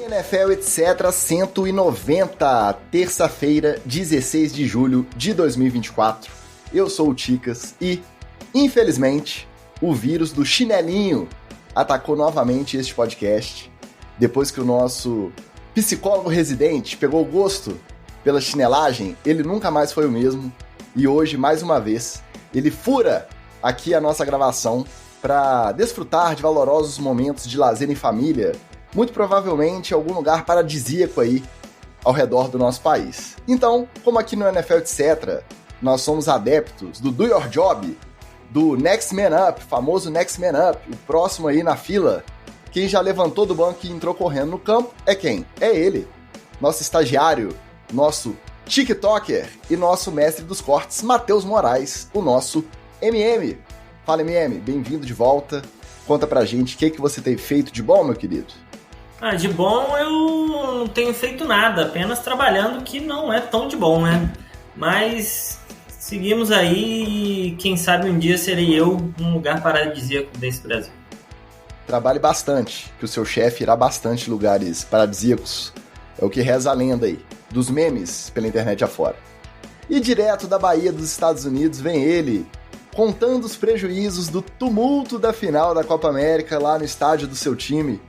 NFL, etc. 190, terça-feira, 16 de julho de 2024. Eu sou o Ticas e, infelizmente, o vírus do chinelinho atacou novamente este podcast. Depois que o nosso psicólogo residente pegou o gosto pela chinelagem, ele nunca mais foi o mesmo. E hoje, mais uma vez, ele fura aqui a nossa gravação para desfrutar de valorosos momentos de lazer em família, muito provavelmente em algum lugar paradisíaco aí ao redor do nosso país. Então, como aqui no NFL, etc., nós somos adeptos do Do Your Job, do Next Man Up, famoso Next Man Up, o próximo aí na fila. Quem já levantou do banco e entrou correndo no campo é quem? É ele, nosso estagiário, nosso TikToker e nosso mestre dos cortes, Matheus Moraes, o nosso MM. Fala, MM, bem-vindo de volta. Conta pra gente o que você tem feito de bom, meu querido. De bom eu não tenho feito nada, apenas trabalhando, que não é tão de bom, né? Mas seguimos aí e quem sabe um dia serei eu um lugar paradisíaco desse Brasil. Trabalhe bastante, que o seu chefe irá bastante lugares paradisíacos. É o que reza a lenda aí, dos memes pela internet afora. E direto da Bahia dos Estados Unidos vem ele, contando os prejuízos do tumulto da final da Copa América lá no estádio do seu time.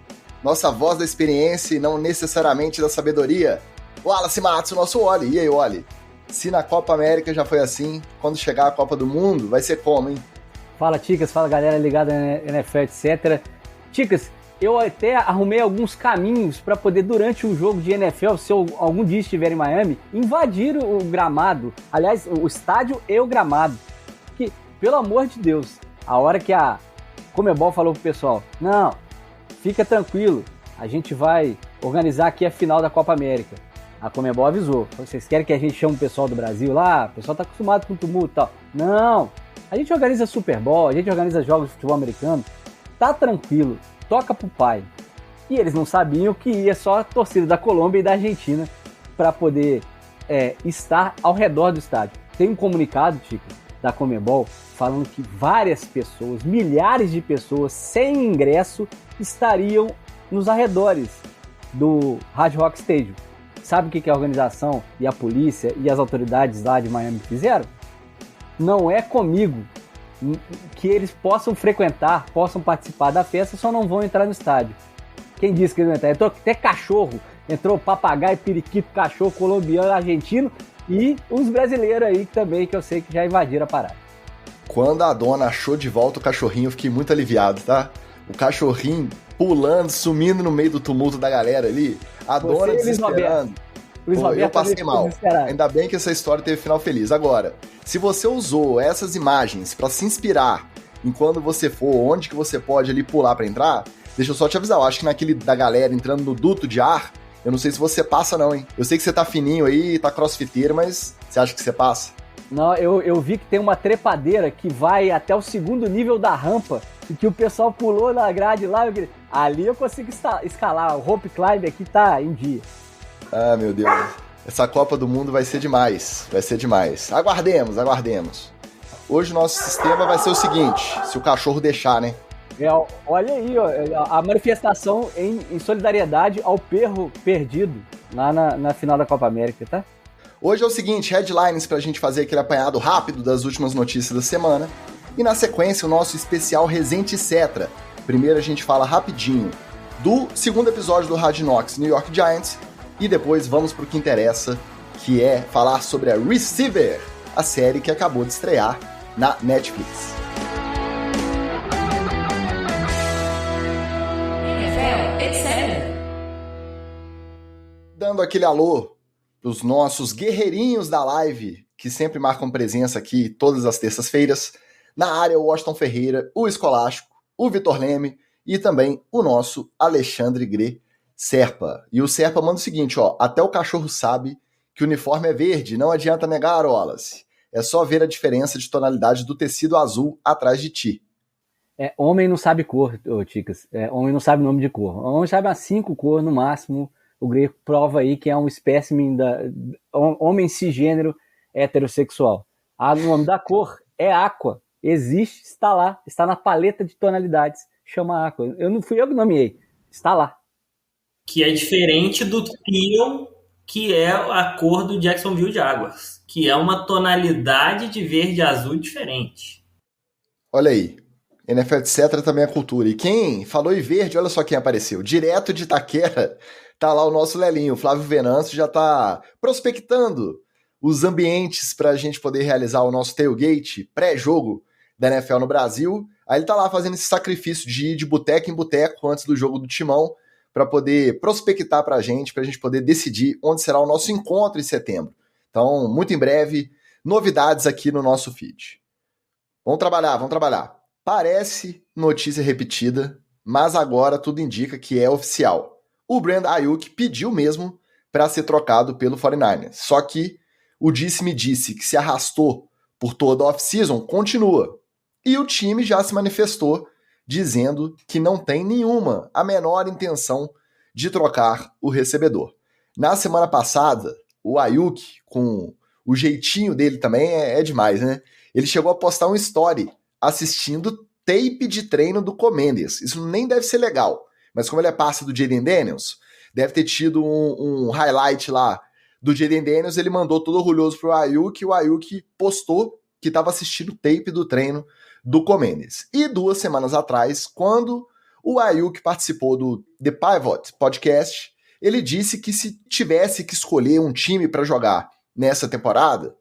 Nossa voz da experiência e não necessariamente da sabedoria. Wallace Matos, o nosso Oli. E aí, Oli? Se na Copa América já foi assim, quando chegar a Copa do Mundo, vai ser como, hein? Fala, Ticas. Fala, galera ligada na NFL, etc. Ticas, eu até arrumei alguns caminhos para poder, durante um jogo de NFL, se eu algum dia estiver em Miami, invadir o gramado. Aliás, o estádio e o gramado. Que, pelo amor de Deus, a hora que a Conmebol falou pro pessoal, não, fica tranquilo, a gente vai organizar aqui a final da Copa América. A Conmebol avisou, vocês querem que a gente chame o pessoal do Brasil lá? O pessoal tá acostumado com tumulto e tal. Não, a gente organiza Super Bowl, a gente organiza jogos de futebol americano, tá tranquilo, toca pro pai. E eles não sabiam que ia só a torcida da Colômbia e da Argentina para poder estar ao redor do estádio. Tem um comunicado, Chico, da Conmebol, falando que várias pessoas, milhares de pessoas sem ingresso estariam nos arredores do Hard Rock Stadium. Sabe o que a organização e a polícia e as autoridades lá de Miami fizeram? Não é comigo que eles possam frequentar, possam participar da festa, só não vão entrar no estádio. Quem disse que eles não entraram? Entrou até cachorro, entrou papagaio, periquito, cachorro colombiano, argentino e uns brasileiros aí também, que eu sei que já invadiram a parada. Quando a dona achou de volta o cachorrinho, eu fiquei muito aliviado, tá? O cachorrinho pulando, sumindo no meio do tumulto da galera ali. A dona desesperando. Eu passei mal. Ainda bem que essa história teve final feliz. Agora, se você usou essas imagens pra se inspirar em quando você for, onde que você pode ali pular pra entrar, deixa eu só te avisar. Eu acho que naquele da galera entrando no duto de ar, eu não sei se você passa não, hein? Eu sei que você tá fininho aí, tá crossfiteiro, mas você acha que você passa? Não, eu vi que tem uma trepadeira que vai até o segundo nível da rampa e que o pessoal pulou na grade lá. Ali eu consigo escalar. O rope climb aqui tá em dia. Ah, meu Deus. Essa Copa do Mundo vai ser demais. Vai ser demais. Aguardemos. Hoje o nosso sistema vai ser o seguinte, se o cachorro deixar, né? Olha aí, ó, a manifestação em solidariedade ao perro perdido lá na final da Copa América, tá? Hoje é o seguinte, headlines pra gente fazer aquele apanhado rápido das últimas notícias da semana. E na sequência, o nosso especial Resente etc. Primeiro a gente fala rapidinho do segundo episódio do Hard Knocks New York Giants. E depois vamos pro que interessa, que é falar sobre a Receiver, a série que acabou de estrear na Netflix. Dando aquele alô pros nossos guerreirinhos da live, que sempre marcam presença aqui todas as terças-feiras. Na área, o Washington Ferreira, o Escolástico, o Vitor Leme e também o nosso Alexandre Gre Serpa. E o Serpa manda o seguinte, ó, até o cachorro sabe que o uniforme é verde, não adianta negar, Wallace. É só ver a diferença de tonalidade do tecido azul atrás de ti. Homem não sabe cor, Ticas. Homem não sabe nome de cor. Homem sabe as 5 cores no máximo. O Greco prova aí que é um espécimen da homem cisgênero heterossexual. O nome da cor é Aqua. Existe, está lá, está na paleta de tonalidades. Chama Aqua. Não fui eu que nomeei. Está lá. Que é diferente do teal, que é a cor do Jacksonville Jaguars, que é uma tonalidade de verde e azul diferente. Olha aí, NFL etc. também é cultura. E quem falou em verde, olha só quem apareceu. Direto de Itaquera, tá lá o nosso Lelinho, o Flávio Venâncio já tá prospectando os ambientes para a gente poder realizar o nosso tailgate pré-jogo da NFL no Brasil. Aí ele tá lá fazendo esse sacrifício de ir de boteco em boteco antes do jogo do Timão para poder prospectar pra gente poder decidir onde será o nosso encontro em setembro. Então, muito em breve, novidades aqui no nosso feed. Vamos trabalhar. Parece notícia repetida, mas agora tudo indica que é oficial. O Brandon Aiyuk pediu mesmo para ser trocado pelo 49ers. Só que o disse-me disse que se arrastou por toda a off-season continua. E o time já se manifestou dizendo que não tem a menor intenção de trocar o recebedor. Na semana passada, o Aiyuk, com o jeitinho dele também, é demais, né? Ele chegou a postar um story assistindo tape de treino do Commanders. Isso nem deve ser legal, mas como ele é parceiro do Jayden Daniels, deve ter tido um highlight lá do Jayden Daniels, ele mandou todo orgulhoso pro Aiyuk, e o Aiyuk postou que estava assistindo tape do treino do Commanders. E 2 semanas atrás, quando o Aiyuk participou do The Pivot Podcast, ele disse que se tivesse que escolher um time para jogar nessa temporada,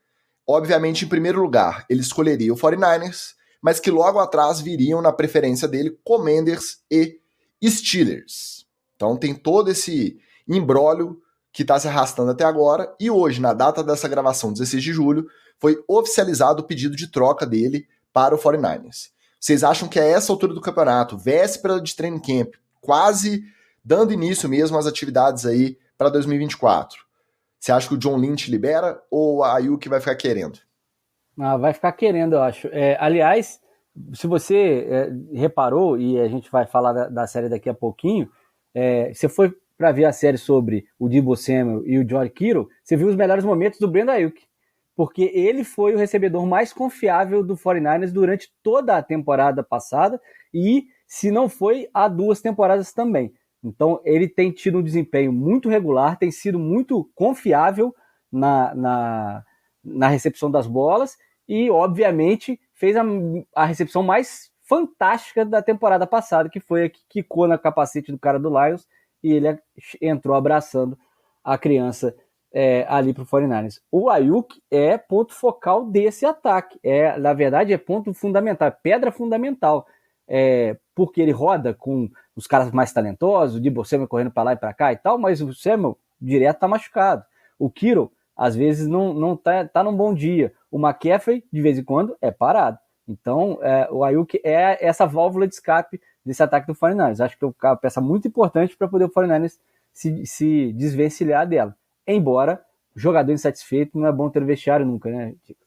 obviamente, em primeiro lugar, ele escolheria o 49ers, mas que logo atrás viriam na preferência dele Commanders e Steelers. Então tem todo esse imbróglio que está se arrastando até agora, e hoje, na data dessa gravação, 16 de julho, foi oficializado o pedido de troca dele para o 49ers. Vocês acham que a essa altura do campeonato, véspera de training camp, quase dando início mesmo às atividades aí para 2024, você acha que o John Lynch libera ou a Aiyuk vai ficar querendo? Vai ficar querendo, eu acho. Aliás, se você reparou, e a gente vai falar da série daqui a pouquinho, você foi para ver a série sobre o Deebo Samuel e o George Kittle, você viu os melhores momentos do Brandon Aiyuk, porque ele foi o recebedor mais confiável do 49ers durante toda a temporada passada e, se não foi, há 2 temporadas também. Então, ele tem tido um desempenho muito regular, tem sido muito confiável na recepção das bolas e, obviamente, fez a recepção mais fantástica da temporada passada, que foi a que quicou na capacete do cara do Lions e ele entrou abraçando a criança ali para o 49ers. O Aiyuk é ponto focal desse ataque. Na verdade, é ponto fundamental, pedra fundamental. Porque ele roda com os caras mais talentosos, o Deebo Samuel correndo para lá e para cá e tal, mas o Samuel direto tá machucado. O Kittle, às vezes, não tá num bom dia. O McCaffrey, de vez em quando, é parado. Então, o Aiyuk é essa válvula de escape desse ataque do 49ers. Acho que é uma peça muito importante para poder o 49ers se desvencilhar dela. Embora jogador insatisfeito não é bom ter vestiário nunca, né, Ticas?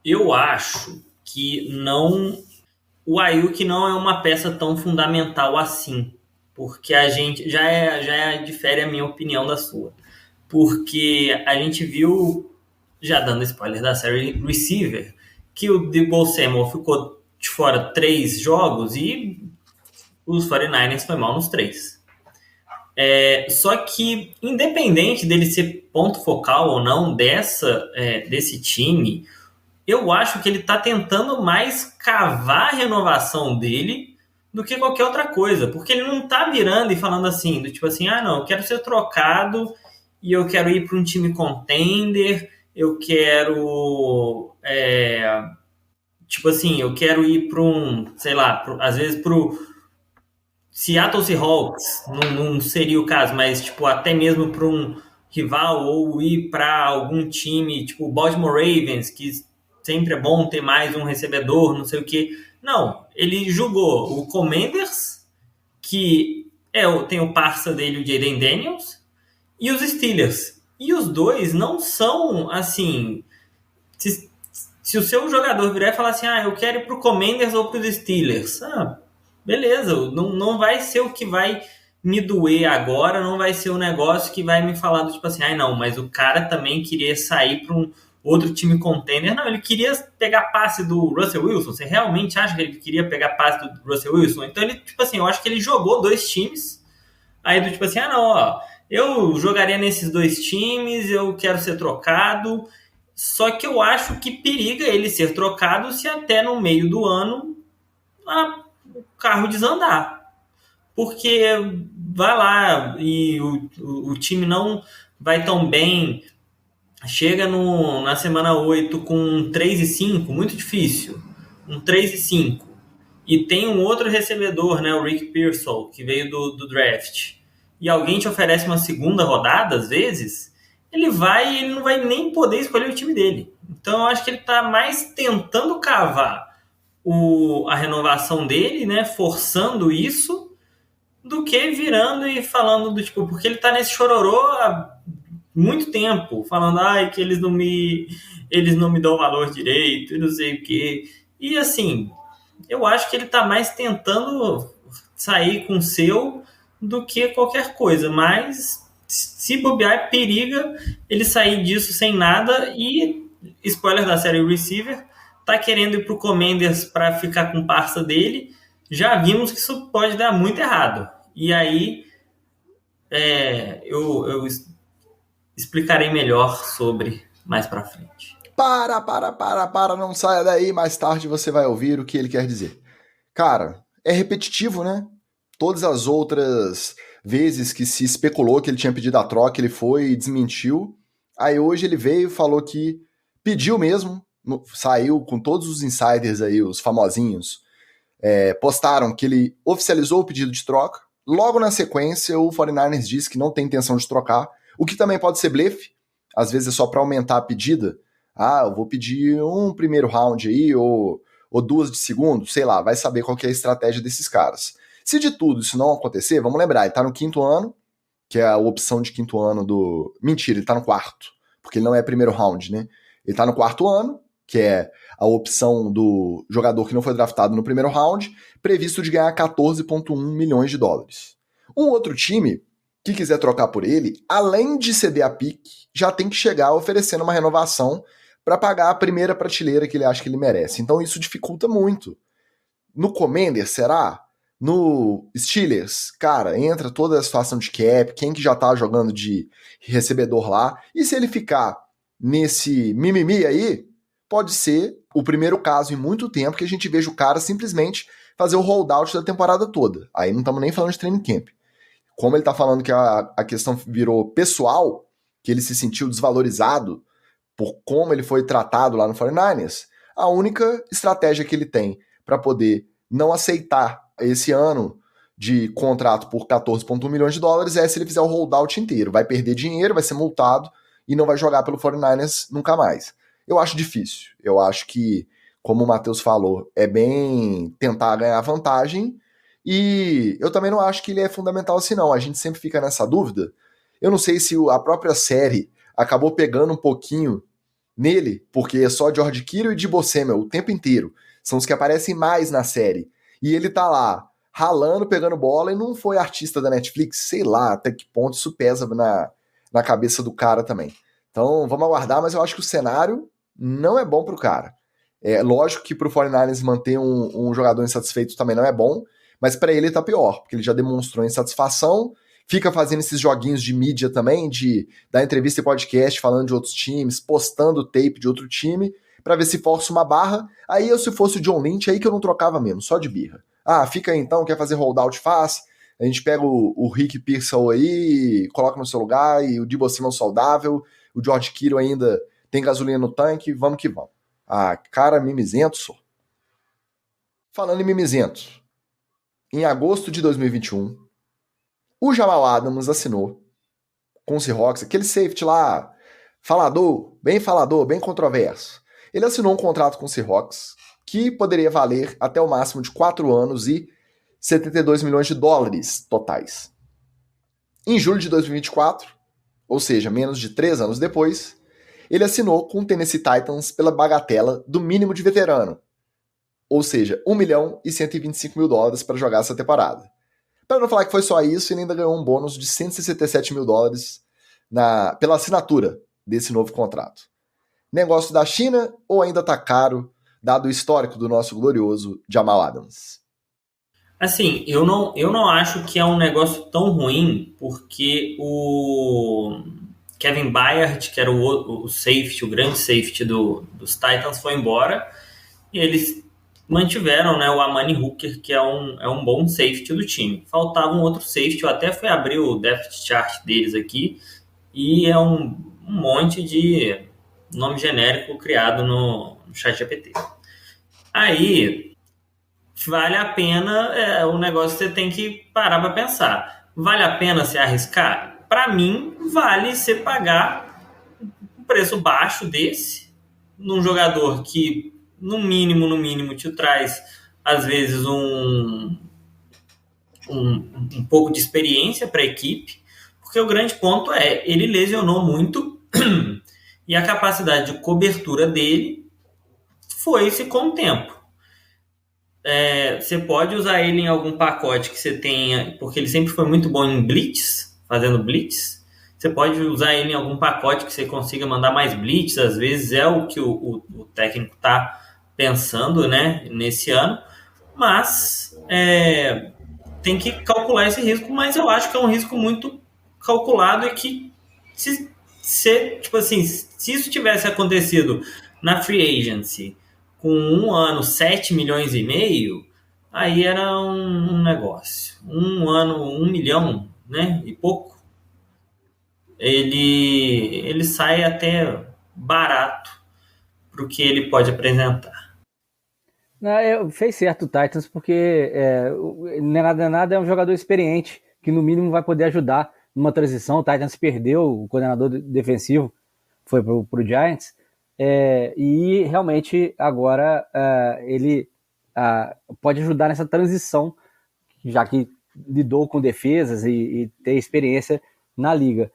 Eu acho que o Aiyuk não é uma peça tão fundamental assim, porque a gente já difere a minha opinião da sua, porque a gente viu, já dando spoiler da série Receiver, que o Deebo Samuel ficou de fora 3 jogos e os 49ers foi mal nos 3. Só que, independente dele ser ponto focal ou não desse time, eu acho que ele está tentando mais cavar a renovação dele do que qualquer outra coisa, porque ele não está virando e falando assim, do tipo assim, não, eu quero ser trocado e eu quero ir para um time contender, eu quero eu quero ir para às vezes para o Seattle Seahawks, não seria o caso, mas até mesmo para um rival ou ir para algum time, tipo o Baltimore Ravens, que sempre é bom ter mais um recebedor, não sei o que. Não, ele jogou o Commanders, que tem o parça dele, o Jayden Daniels, e os Steelers. E os dois não são, assim... Se o seu jogador virar e falar assim, eu quero ir pro Commanders ou pros Steelers, beleza, não vai ser o que vai me doer agora, não vai ser o negócio que vai me falar do tipo assim, não, mas o cara também queria sair para um outro time contender. Não, ele queria pegar passe do Russell Wilson. Você realmente acha que ele queria pegar passe do Russell Wilson? Então ele, eu acho que ele jogou 2 times, Aí do tipo assim, não, ó, eu jogaria nesses 2 times, eu quero ser trocado, só que eu acho que periga ele ser trocado se até no meio do ano o carro desandar. Porque vai lá e o time não vai tão bem, chega na semana 8 com um 3-5, muito difícil, um 3-5, e tem um outro recebedor, né, o Rick Pearsall, que veio do draft, e alguém te oferece uma segunda rodada, às vezes, ele não vai nem poder escolher o time dele. Então eu acho que ele está mais tentando cavar a renovação dele, né, forçando isso, do que virando e falando do tipo, porque ele tá nesse chororô há muito tempo, falando que eles não me dão valor direito e não sei o quê. E assim, eu acho que ele tá mais tentando sair com o seu do que qualquer coisa, mas se bobear, periga ele sair disso sem nada. E spoiler da série, o receiver tá querendo ir pro Commanders para ficar com parça dele. Já vimos que isso pode dar muito errado. E aí eu explicarei melhor sobre mais pra frente. Não saia daí, mais tarde você vai ouvir o que ele quer dizer. Cara, é repetitivo, né? Todas as outras vezes que se especulou que ele tinha pedido a troca, ele foi e desmentiu. Aí hoje ele veio e falou que pediu mesmo, saiu com todos os insiders aí, os famosinhos, postaram que ele oficializou o pedido de troca. Logo na sequência, o 49ers disse que não tem intenção de trocar, o que também pode ser blefe, às vezes é só para aumentar a pedida. Eu vou pedir um primeiro round aí, ou 2 de segundo, sei lá, vai saber qual que é a estratégia desses caras. Se de tudo isso não acontecer, vamos lembrar, ele tá no 5º ano, que é a opção de 5º ano do... Mentira, ele tá no 4º, porque ele não é primeiro round, né? Ele tá no 4º ano, que é a opção do jogador que não foi draftado no primeiro round, previsto de ganhar 14,1 milhões de dólares. Um outro time que quiser trocar por ele, além de ceder a pique, já tem que chegar oferecendo uma renovação para pagar a primeira prateleira que ele acha que ele merece. Então isso dificulta muito. No Commander, será? No Steelers, cara, entra toda a situação de cap, quem que já tá jogando de recebedor lá, e se ele ficar nesse mimimi aí, pode ser o primeiro caso em muito tempo que a gente veja o cara simplesmente fazer o holdout da temporada toda. Aí não estamos nem falando de training camp. Como ele tá falando que a questão virou pessoal, que ele se sentiu desvalorizado por como ele foi tratado lá no 49ers, a única estratégia que ele tem para poder não aceitar esse ano de contrato por 14,1 milhões de dólares é se ele fizer o holdout inteiro. Vai perder dinheiro, vai ser multado e não vai jogar pelo 49ers nunca mais. Eu acho difícil. Eu acho que, como o Matheus falou, é bem tentar ganhar vantagem, e eu também não acho que ele é fundamental assim não. A gente sempre fica nessa dúvida. Eu não sei se a própria série acabou pegando um pouquinho nele, porque é só George Kittle e Deebo Samuel o tempo inteiro. São os que aparecem mais na série. E ele tá lá, ralando, pegando bola, e não foi artista da Netflix. Sei lá até que ponto isso pesa na cabeça do cara também. Então vamos aguardar, mas eu acho que o cenário não é bom pro cara. É lógico que pro 49ers manter um jogador insatisfeito também não é bom, mas para ele tá pior, porque ele já demonstrou insatisfação, fica fazendo esses joguinhos de mídia também, de dar entrevista e podcast falando de outros times, postando tape de outro time, pra ver se força uma barra. Aí se fosse o John Lynch, aí que eu não trocava mesmo, só de birra. Fica aí então, quer fazer holdout, faz. A gente pega o Rick Pearsall aí, coloca no seu lugar, e o Deebo Samuel saudável, o George Kittle ainda tem gasolina no tanque, vamos que vamos. Cara mimizento, só. Falando em mimizento, em agosto de 2021, o Jamal Adams assinou com o Seahawks, aquele safety lá, bem controverso. Ele assinou um contrato com o Seahawks que poderia valer até o máximo de 4 anos e 72 milhões de dólares totais. Em julho de 2024, ou seja, menos de 3 anos depois, ele assinou com o Tennessee Titans pela bagatela do mínimo de veterano, ou seja, 1 milhão e 125 mil dólares para jogar essa temporada. Para não falar que foi só isso, ele ainda ganhou um bônus de 167 mil dólares pela assinatura desse novo contrato. Negócio da China ou ainda tá caro, dado o histórico do nosso glorioso Jamal Adams? Assim, eu não acho que é um negócio tão ruim, porque o Kevin Byard, que era o safety, o grande safety dos Titans, foi embora, e eles mantiveram, né, o Amani Hooker, que é um bom safety do time. Faltava um outro safety, eu até fui abrir o depth chart deles aqui, e é um monte de nome genérico criado no ChatGPT. Aí, vale a pena, o negócio você tem que parar para pensar. Vale a pena se arriscar? Para mim, vale você pagar um preço baixo desse, num jogador que, no mínimo, te traz, às vezes, um pouco de experiência para a equipe, porque o grande ponto é, ele lesionou muito e a capacidade de cobertura dele foi-se com o tempo. Você pode usar ele em algum pacote que você tenha, porque ele sempre foi muito bom em blitz, fazendo blitz. Você pode usar ele em algum pacote que você consiga mandar mais blitz, às vezes é o que o técnico está pensando, né, nesse ano, mas tem que calcular esse risco, mas eu acho que é um risco muito calculado e que tipo assim, se isso tivesse acontecido na free agency com um ano 7 milhões e meio, aí era um negócio. Um ano, 1 milhão, né? E pouco. Ele sai até barato para o que ele pode apresentar. Fez certo o Titans, porque não é nada, é um jogador experiente, que no mínimo vai poder ajudar numa transição. O Titans perdeu o coordenador defensivo, foi pro Giants, e realmente agora ele pode ajudar nessa transição, já que lidou com defesas e tem experiência na liga.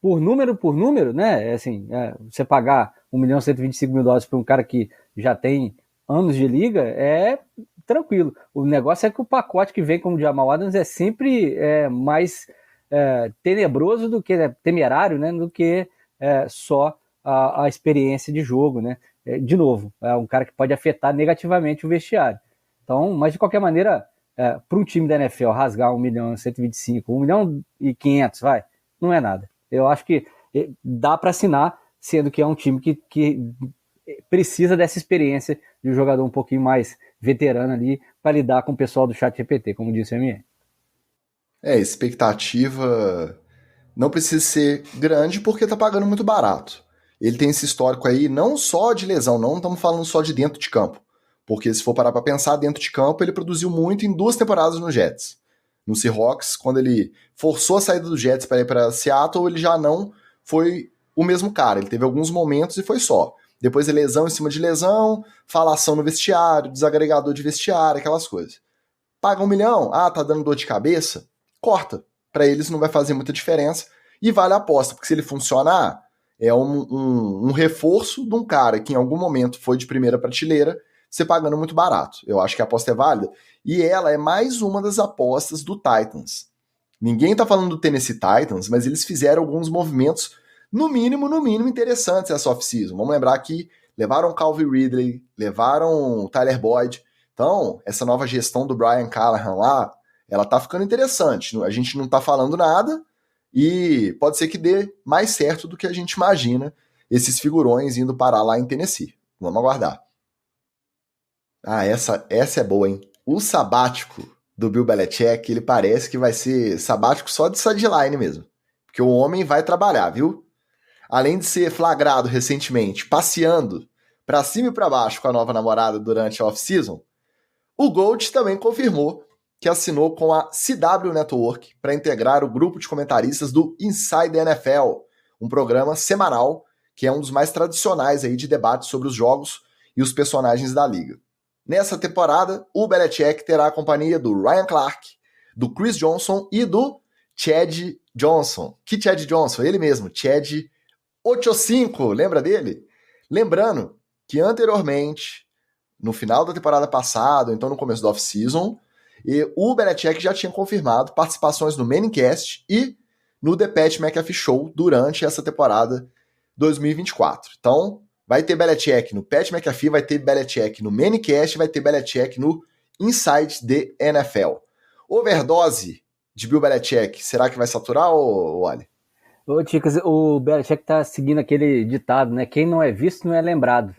Por número, né? Assim, você pagar $1.125.000 para um cara que já tem anos de liga é tranquilo. O negócio é que o pacote que vem com o Jamal Adams é sempre mais tenebroso do que temerário, né? Do que só a experiência de jogo, né? De novo, é um cara que pode afetar negativamente o vestiário. Então, mas de qualquer maneira, para um time da NFL rasgar 1.125.000, 1.500.000, vai, não é nada. Eu acho que dá para assinar, sendo que é um time que precisa dessa experiência de um jogador um pouquinho mais veterano ali para lidar com o pessoal do ChatGPT, como disse o ME. Expectativa não precisa ser grande porque tá pagando muito barato. Ele tem esse histórico aí não só de lesão, não estamos falando só de dentro de campo. Porque se for parar para pensar, dentro de campo ele produziu muito em 2 temporadas no Jets. No Seahawks, quando ele forçou a saída do Jets para ir para Seattle, ele já não foi o mesmo cara. Ele teve alguns momentos e foi só. Depois é lesão em cima de lesão, falação no vestiário, desagregador de vestiário, aquelas coisas. Paga 1 milhão? Tá dando dor de cabeça? Corta. Para eles não vai fazer muita diferença e vale a aposta, porque se ele funcionar, é um reforço de um cara que em algum momento foi de primeira prateleira, você pagando muito barato. Eu acho que a aposta é válida e ela é mais uma das apostas do Titans. Ninguém tá falando do Tennessee Titans, mas eles fizeram alguns movimentos no mínimo interessantes essa off-season. Vamos lembrar que levaram Calvin Ridley, levaram Tyler Boyd. Então, essa nova gestão do Brian Callahan lá, ela tá ficando interessante. A gente não tá falando nada e pode ser que dê mais certo do que a gente imagina esses figurões indo parar lá em Tennessee. Vamos aguardar. Essa é boa, hein? O sabático do Bill Belichick, ele parece que vai ser sabático só de sideline mesmo. Porque o homem vai trabalhar, viu? Além de ser flagrado recentemente passeando pra cima e pra baixo com a nova namorada durante a off-season, o Gold também confirmou que assinou com a CW Network para integrar o grupo de comentaristas do Inside the NFL, um programa semanal que é um dos mais tradicionais aí de debate sobre os jogos e os personagens da liga. Nessa temporada, o Belichick terá a companhia do Ryan Clark, do Chris Johnson e do Chad Johnson. Que Chad Johnson? Ele mesmo, Chad 85, lembra dele? Lembrando que anteriormente, no final da temporada passada, então no começo da off-season, o Belichick já tinha confirmado participações no Manicast e no The Pat McAfee Show durante essa temporada 2024. Então, vai ter Belichick no Pat McAfee, vai ter Belichick no Manicast, vai ter Belichick no Inside the NFL. Overdose de Bill Belichick, será que vai saturar, ou Wally? Ô, Ticas, o Belichick tá seguindo aquele ditado, né? Quem não é visto não é lembrado.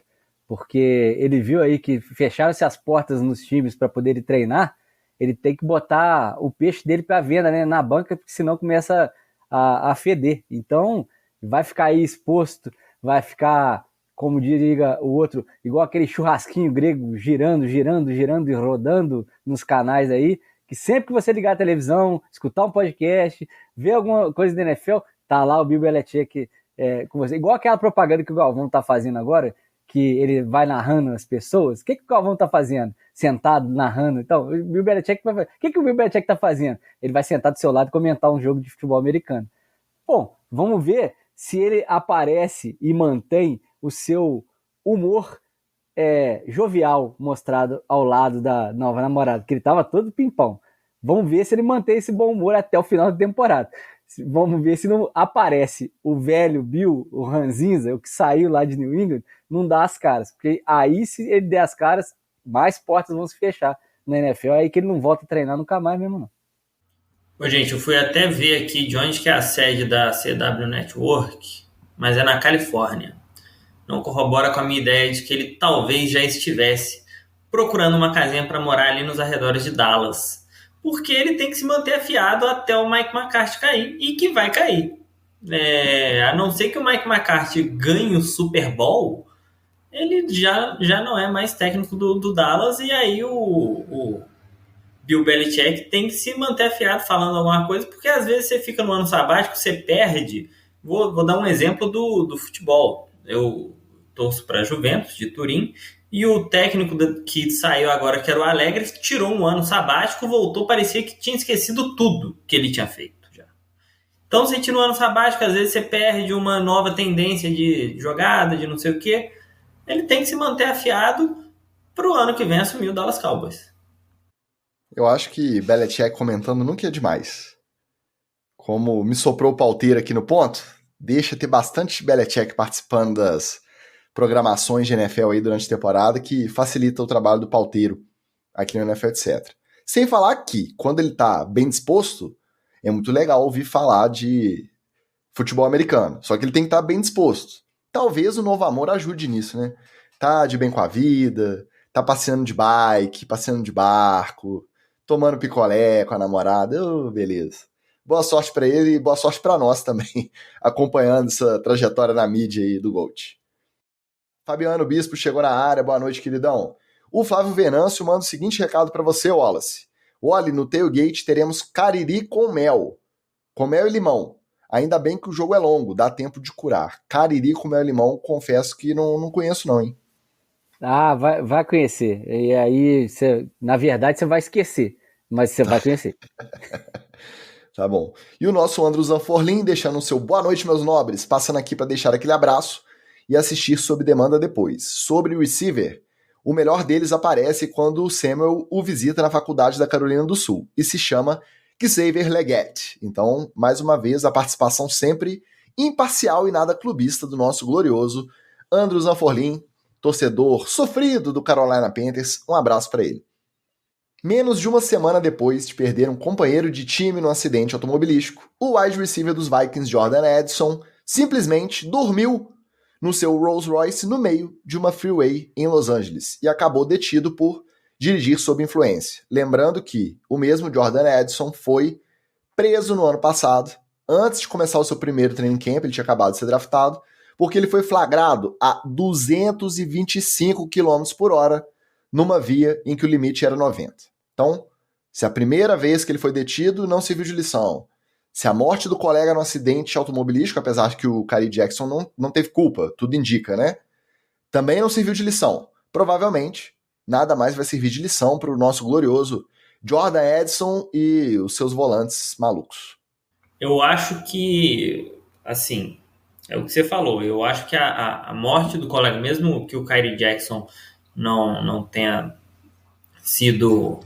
Porque ele viu aí que fecharam-se as portas nos times para poder ele treinar, ele tem que botar o peixe dele para venda, né, na banca, porque senão começa a feder. Então, vai ficar aí exposto, vai ficar, como diria o outro, igual aquele churrasquinho grego, girando e rodando nos canais aí, que sempre que você ligar a televisão, escutar um podcast, ver alguma coisa da NFL, tá lá o Bill Belichick com você. Igual aquela propaganda que o Galvão tá fazendo agora, que ele vai narrando as pessoas. O que o Galvão tá fazendo? Sentado, narrando. Então, o Bill Belichick vai fazer. O que o Bill Belichick tá fazendo? Ele vai sentar do seu lado e comentar um jogo de futebol americano. Bom, vamos ver se ele aparece e mantém o seu humor jovial mostrado ao lado da nova namorada, que ele tava todo pimpão. Vamos ver se ele mantém esse bom humor até o final da temporada. Vamos ver se não aparece o velho Bill, o Ranzinza, o que saiu lá de New England, não dá as caras. Porque aí, se ele der as caras, mais portas vão se fechar na NFL. É aí que ele não volta a treinar nunca mais mesmo, não. Ô, gente, eu fui até ver aqui de onde que é a sede da CW Network, mas é na Califórnia. Não corrobora com a minha ideia de que ele talvez já estivesse procurando uma casinha para morar ali nos arredores de Dallas. Porque ele tem que se manter afiado até o Mike McCarthy cair, e que vai cair. A não ser que o Mike McCarthy ganhe o Super Bowl, ele já não é mais técnico do Dallas, e aí o Bill Belichick tem que se manter afiado falando alguma coisa, porque às vezes você fica no ano sabático, você perde. Vou dar um exemplo do futebol. Eu torço para a Juventus de Turim, e o técnico que saiu agora, que era o Alegre, tirou um ano sabático, voltou, parecia que tinha esquecido tudo que ele tinha feito já. Então, você tira um ano sabático, às vezes você perde uma nova tendência de jogada, de não sei o quê. Ele tem que se manter afiado para o ano que vem assumir o Dallas Cowboys. Eu acho que Belichick comentando nunca é demais. Como me soprou o pauteiro aqui no ponto, deixa ter bastante Belichick participando das programações de NFL aí durante a temporada, que facilita o trabalho do pauteiro aqui no NFL, etc. Sem falar que, quando ele tá bem disposto, é muito legal ouvir falar de futebol americano. Só que ele tem que estar bem disposto. Talvez o novo amor ajude nisso, né? Tá de bem com a vida, tá passeando de bike, passeando de barco, tomando picolé com a namorada, beleza. Boa sorte pra ele e boa sorte pra nós também, acompanhando essa trajetória na mídia aí do Gold. Fabiano Bispo chegou na área, boa noite, queridão. O Flávio Venâncio manda o seguinte recado para você, Wallace. Olhe, no tailgate teremos cariri com mel e limão. Ainda bem que o jogo é longo, dá tempo de curar. Cariri com mel e limão, confesso que não conheço não, hein? Ah, vai conhecer. E aí, na verdade, você vai esquecer, mas você vai conhecer. Tá bom. E o nosso Andrew Zanforlin deixando o seu boa noite, meus nobres, passando aqui para deixar aquele abraço e assistir sob demanda depois. Sobre o receiver, o melhor deles aparece quando o Samuel o visita na faculdade da Carolina do Sul e se chama Xavier Legette. Então, mais uma vez, a participação sempre imparcial e nada clubista do nosso glorioso Andrew Zanforlin, torcedor sofrido do Carolina Panthers. Um abraço para ele. Menos de uma semana depois de perder um companheiro de time no acidente automobilístico, o wide receiver dos Vikings, Jordan Addison, simplesmente dormiu no seu Rolls Royce no meio de uma freeway em Los Angeles e acabou detido por dirigir sob influência. Lembrando que o mesmo Jordan Addison foi preso no ano passado, antes de começar o seu primeiro training camp, ele tinha acabado de ser draftado, porque ele foi flagrado a 225 km por hora numa via em que o limite era 90. Então, se a primeira vez que ele foi detido não serviu de lição, se a morte do colega no acidente automobilístico, apesar de que o Kyrie Jackson não teve culpa, tudo indica, né? Também não serviu de lição. Provavelmente, nada mais vai servir de lição para o nosso glorioso Jordan Addison e os seus volantes malucos. Eu acho que, assim, é o que você falou, eu acho que a morte do colega, mesmo que o Kyrie Jackson não tenha sido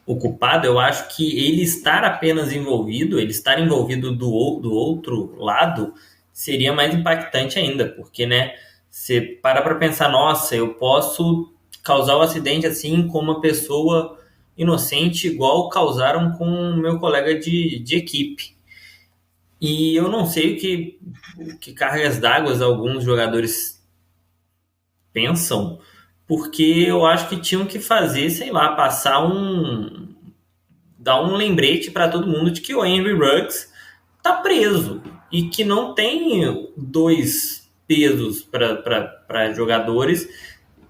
o culpado, eu acho que ele estar apenas envolvido, ele estar envolvido do outro lado, seria mais impactante ainda, porque, né, você para pensar, nossa, eu posso causar um acidente assim com uma pessoa inocente, igual causaram com o meu colega de equipe. E eu não sei o que cargas d'água alguns jogadores pensam, porque eu acho que tinham que fazer, sei lá, dar um lembrete para todo mundo de que o Henry Ruggs tá preso e que não tem dois pesos para jogadores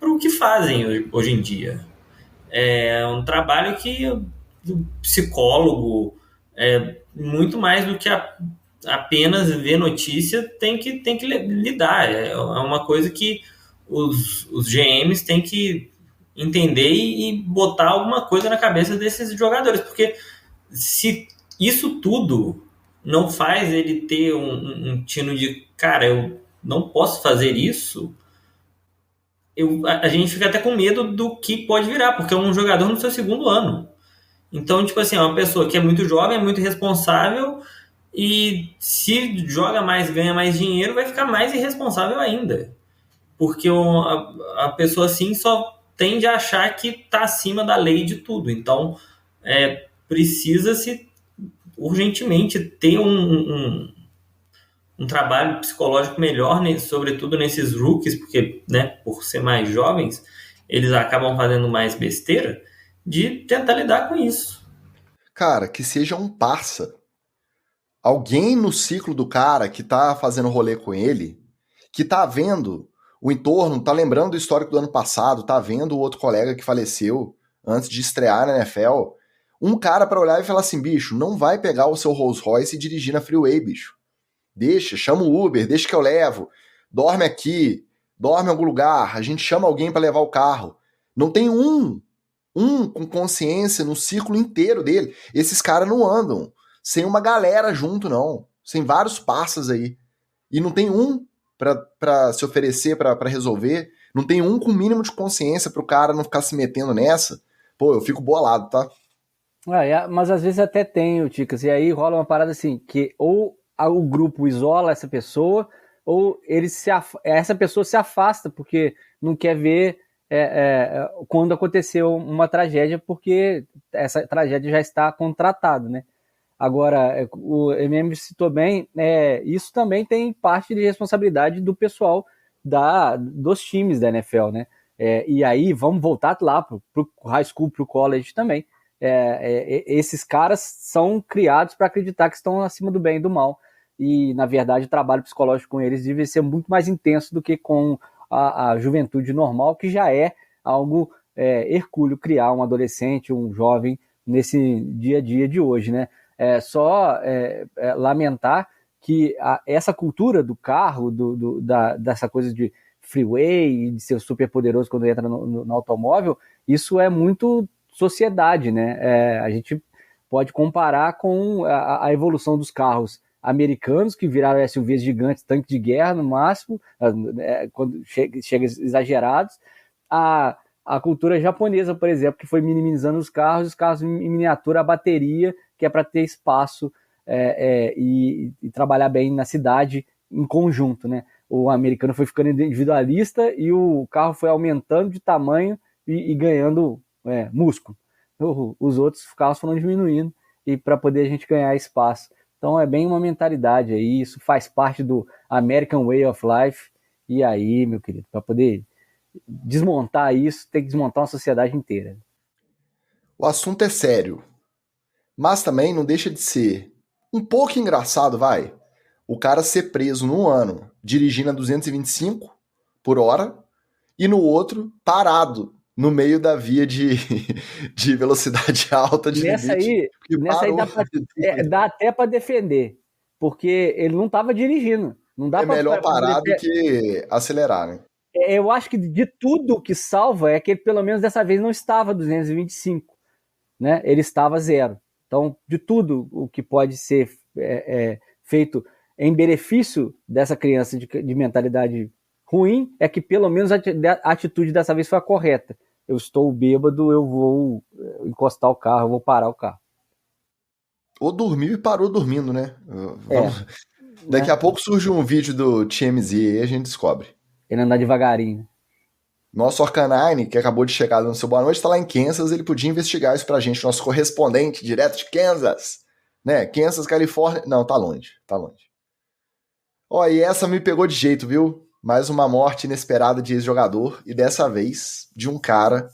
para o que fazem hoje em dia. É um trabalho que o psicólogo, muito mais do que apenas ver notícia, tem que lidar. É uma coisa que os GMs têm que entender e botar alguma coisa na cabeça desses jogadores, porque se isso tudo não faz ele ter um tino de, cara, eu não posso fazer isso, a gente fica até com medo do que pode virar, porque é um jogador no seu segundo ano. Então, tipo assim, é uma pessoa que é muito jovem, é muito irresponsável, e se joga mais, ganha mais dinheiro, vai ficar mais irresponsável ainda. Porque a pessoa assim só tende a achar que está acima da lei de tudo. Então, precisa-se urgentemente ter um trabalho psicológico melhor, né, sobretudo nesses rookies, porque, né, por ser mais jovens, eles acabam fazendo mais besteira, de tentar lidar com isso. Cara, que seja um parça. Alguém no ciclo do cara que tá fazendo rolê com ele, que tá vendo o entorno, tá lembrando do histórico do ano passado, tá vendo o outro colega que faleceu antes de estrear na NFL, um cara pra olhar e falar assim, bicho, não vai pegar o seu Rolls Royce e dirigir na freeway, bicho. Deixa, chama o Uber, deixa que eu levo, dorme aqui, dorme em algum lugar, a gente chama alguém pra levar o carro. Não tem um com consciência no círculo inteiro dele. Esses caras não andam sem uma galera junto, não. Sem vários parças aí. E não tem um pra se oferecer, pra resolver. Não tem um com o mínimo de consciência pro cara não ficar se metendo nessa. Pô, eu fico bolado, tá? Mas às vezes até tem, Ticas, e aí rola uma parada assim, que ou o grupo isola essa pessoa, ou essa pessoa se afasta, porque não quer ver quando aconteceu uma tragédia, porque essa tragédia já está contratada, né? Agora, o MM citou bem, isso também tem parte de responsabilidade do pessoal dos times da NFL, né? E aí, vamos voltar lá pro high school, pro college também. Esses caras são criados para acreditar que estão acima do bem e do mal. E, na verdade, o trabalho psicológico com eles deve ser muito mais intenso do que com a juventude normal, que já é algo hercúleo criar um adolescente, um jovem nesse dia a dia de hoje, né? Lamentar que essa cultura do carro, dessa coisa de freeway, de ser super poderoso quando entra no automóvel, isso é muito sociedade, né? A gente pode comparar com a evolução dos carros americanos, que viraram SUVs gigantes, tanque de guerra no máximo, quando chega exagerados, a cultura japonesa, por exemplo, que foi minimizando os carros em miniatura, a bateria, que é para ter espaço e trabalhar bem na cidade em conjunto, né? O americano foi ficando individualista e o carro foi aumentando de tamanho e ganhando músculo. Os outros carros foram diminuindo e para poder a gente ganhar espaço. Então é bem uma mentalidade aí, isso faz parte do American Way of Life. E aí, meu querido, para poder desmontar isso, tem que desmontar uma sociedade inteira. O assunto é sério, mas também não deixa de ser um pouco engraçado, vai. O cara ser preso num ano dirigindo a 225 por hora e no outro parado no meio da via de velocidade alta de nessa limite. Nessa aí dá até para defender, porque ele não estava dirigindo. Não dá melhor parar do que acelerar, né? Eu acho que de tudo que salva é que ele, pelo menos dessa vez, não estava 225, né? Ele estava 0. Então, de tudo o que pode ser feito em benefício dessa criança de mentalidade ruim, é que pelo menos a atitude dessa vez foi a correta. Eu estou bêbado, eu vou encostar o carro, eu vou parar o carro. Ou dormiu e parou dormindo, né? Daqui a pouco surge um vídeo do TMZ e a gente descobre. Ele andar devagarinho. Nosso Arcanine, que acabou de chegar no seu boa noite, está lá em Kansas, ele podia investigar isso pra gente, nosso correspondente direto de Kansas, né? Kansas, Califórnia. Não, tá longe. Ó, e essa me pegou de jeito, viu? Mais uma morte inesperada de ex-jogador, e dessa vez de um cara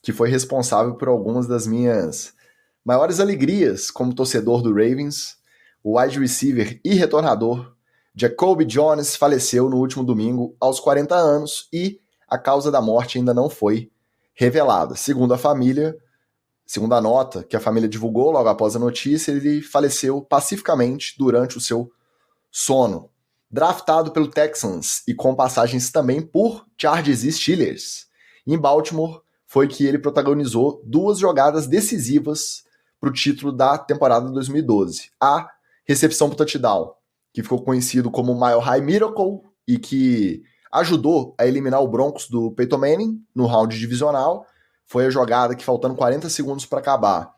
que foi responsável por algumas das minhas maiores alegrias como torcedor do Ravens. O wide receiver e retornador Jacoby Jones faleceu no último domingo aos 40 anos e a causa da morte ainda não foi revelada. Segundo a família, segundo a nota que a família divulgou logo após a notícia, ele faleceu pacificamente durante o seu sono. Draftado pelo Texans e com passagens também por Chargers e Steelers. Em Baltimore, foi que ele protagonizou 2 jogadas decisivas para o título da temporada 2012. A recepção para o touchdown, que ficou conhecido como Mile High Miracle e que ajudou a eliminar o Broncos do Peyton Manning no round divisional. Foi a jogada que, faltando 40 segundos para acabar,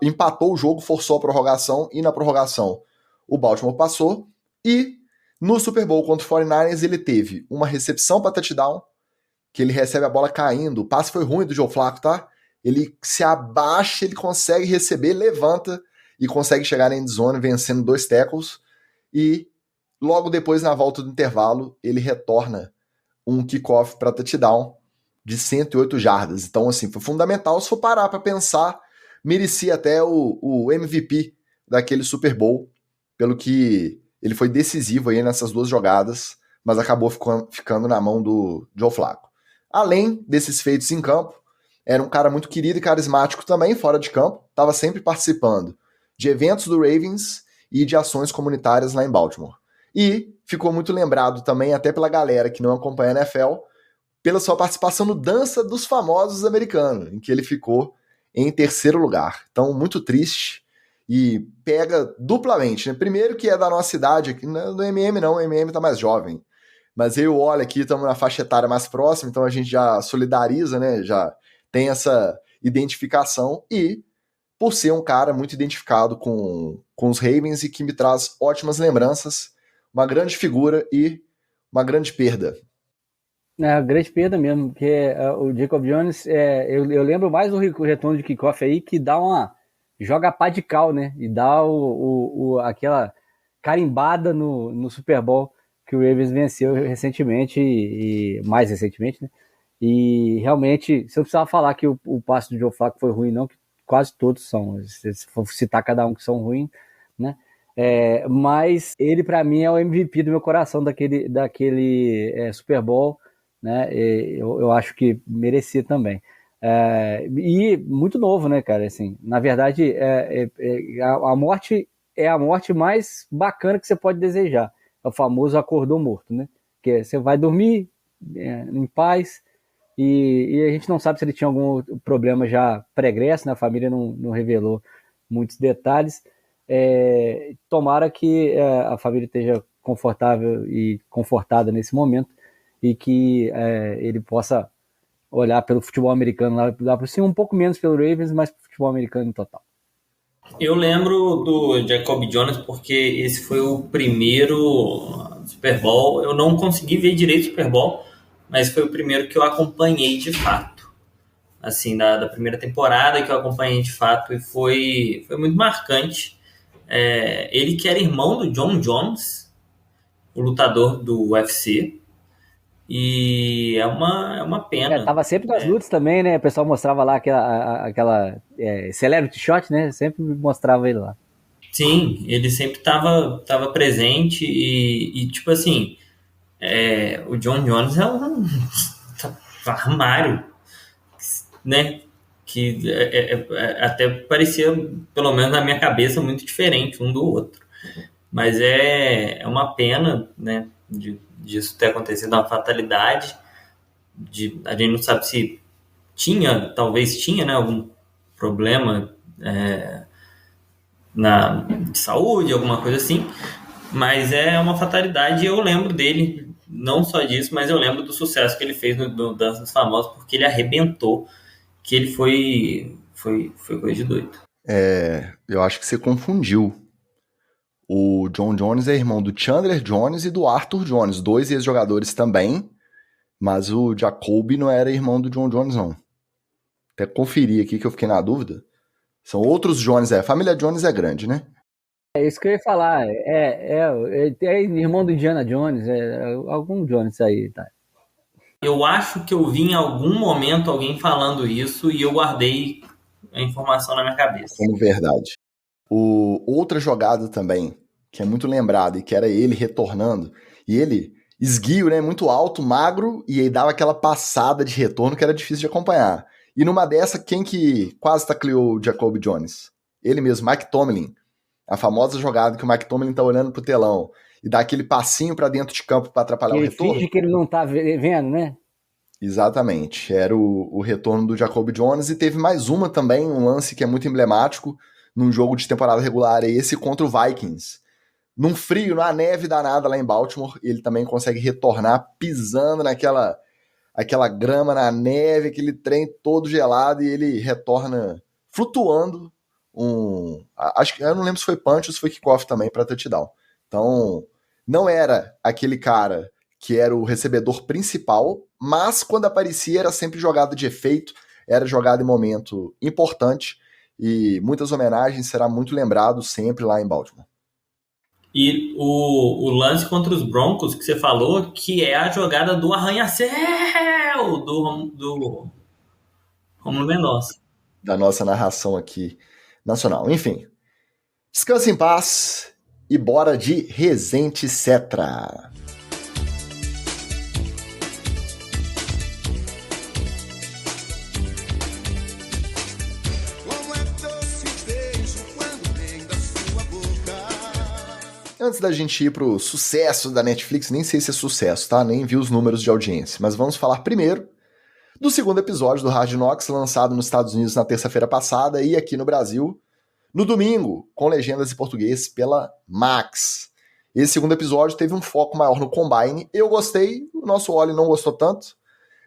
empatou o jogo, forçou a prorrogação, e na prorrogação o Baltimore passou. E no Super Bowl contra o 49ers ele teve uma recepção para touchdown, que ele recebe a bola caindo. O passe foi ruim do Joe Flacco, tá? Ele se abaixa, ele consegue receber, levanta e consegue chegar na endzone vencendo 2 tackles. E logo depois, na volta do intervalo, ele retorna um kickoff para touchdown de 108 jardas. Então, assim, foi fundamental. Se for parar para pensar, merecia até o MVP daquele Super Bowl, pelo que ele foi decisivo aí nessas 2 jogadas, mas acabou ficando na mão do Joe Flacco. Além desses feitos em campo, era um cara muito querido e carismático também fora de campo, estava sempre participando de eventos do Ravens e de ações comunitárias lá em Baltimore. E ficou muito lembrado também, até pela galera que não acompanha a NFL, pela sua participação no Dança dos Famosos americano, em que ele ficou em 3º lugar. Então, muito triste e pega duplamente, né? Primeiro que é da nossa idade, aqui no MM não, o MM tá mais jovem. Mas eu e o Oli aqui estamos na faixa etária mais próxima, então a gente já solidariza, né? Já tem essa identificação, e por ser um cara muito identificado com os Ravens e que me traz ótimas lembranças, uma grande figura e uma grande perda. É, grande perda mesmo, porque o Jacob Jones, eu lembro mais do retorno de kickoff aí, que dá joga a pá de cal, né? E dá aquela carimbada no Super Bowl que o Ravens venceu recentemente, e mais recentemente, né? E realmente, você não precisava falar que o passe do Joe Flacco foi ruim, não, que quase todos são. Se for citar cada um que são ruins, né? Mas ele, para mim, é o MVP do meu coração daquele Super Bowl, né? Eu acho que merecia também. E muito novo, né, cara? Assim, na verdade, a morte é a morte mais bacana que você pode desejar. É o famoso acordou morto, né? Que você vai dormir em paz, e a gente não sabe se ele tinha algum problema já pregresso, né? A família não revelou muitos detalhes. Tomara que a família esteja confortável e confortada nesse momento, e que ele possa olhar pelo futebol americano lá por cima, um pouco menos pelo Ravens, mas pelo futebol americano em total. Eu lembro do Jacob Jones porque esse foi o primeiro Super Bowl. Eu não consegui ver direito o Super Bowl, mas foi o primeiro que eu acompanhei de fato. Assim, da primeira temporada que eu acompanhei de fato, e foi muito marcante. Ele que era irmão do John Jones, o lutador do UFC, e é uma pena. Tava sempre nas lutas também, né? O pessoal mostrava lá aquela celebrity shot, né? Sempre mostrava ele lá. Sim, ele sempre tava presente, e tipo assim, o John Jones é um armário, né? Que até parecia, pelo menos na minha cabeça, muito diferente um do outro. Mas é uma pena, né? Disso ter acontecido, uma fatalidade. A gente não sabe se talvez tinha, né, algum problema de saúde, alguma coisa assim, mas é uma fatalidade. E eu lembro dele, não só disso, mas eu lembro do sucesso que ele fez no Dança dos Famosos, porque ele arrebentou, que ele foi coisa de doido. Eu acho que você confundiu. O John Jones é irmão do Chandler Jones e do Arthur Jones, 2 ex-jogadores também, Mas o Jacoby não era irmão do John Jones, não. Até conferir aqui que eu fiquei na dúvida. São outros Jones, a família Jones é grande, né? É isso que eu ia falar. É irmão do Indiana Jones, algum Jones aí, tá? Eu acho que eu vi em algum momento alguém falando isso e eu guardei a informação na minha cabeça. Como verdade. Outra jogada também, que é muito lembrada, e que era ele retornando, e ele, esguio, né, muito alto, magro, e aí dava aquela passada de retorno que era difícil de acompanhar. E numa dessa, quem que quase tacleou o Jacoby Jones? Ele mesmo, Mike Tomlin. A famosa jogada que o Mike Tomlin tá olhando pro telão e dá aquele passinho pra dentro de campo pra atrapalhar o retorno. Finge que ele não tá vendo, né? Exatamente, era o retorno do Jacoby Jones, e teve mais uma também, um lance que é muito emblemático num jogo de temporada regular, é esse contra o Vikings. Num frio, na neve danada lá em Baltimore, ele também consegue retornar pisando aquela grama na neve, aquele trem todo gelado, e ele retorna flutuando acho que eu não lembro se foi punch ou se foi kickoff também para touchdown. Então, não era aquele cara que era o recebedor principal, mas quando aparecia era sempre jogada de efeito, era jogada em momento importante, e muitas homenagens, será muito lembrado sempre lá em Baltimore. E o lance contra os Broncos que você falou, que é a jogada do arranha-céu do Romulo Mendonça. Da nossa narração aqui nacional. Enfim, descanse em paz e bora de Resente Cetra. Antes da gente ir pro sucesso da Netflix, nem sei se é sucesso, tá? Nem vi os números de audiência, mas vamos falar primeiro do segundo episódio do Hard Knocks, lançado nos Estados Unidos na terça-feira passada e aqui no Brasil no domingo, com legendas em português pela Max. Esse segundo episódio teve um foco maior no Combine. Eu gostei, o nosso Oli não gostou tanto,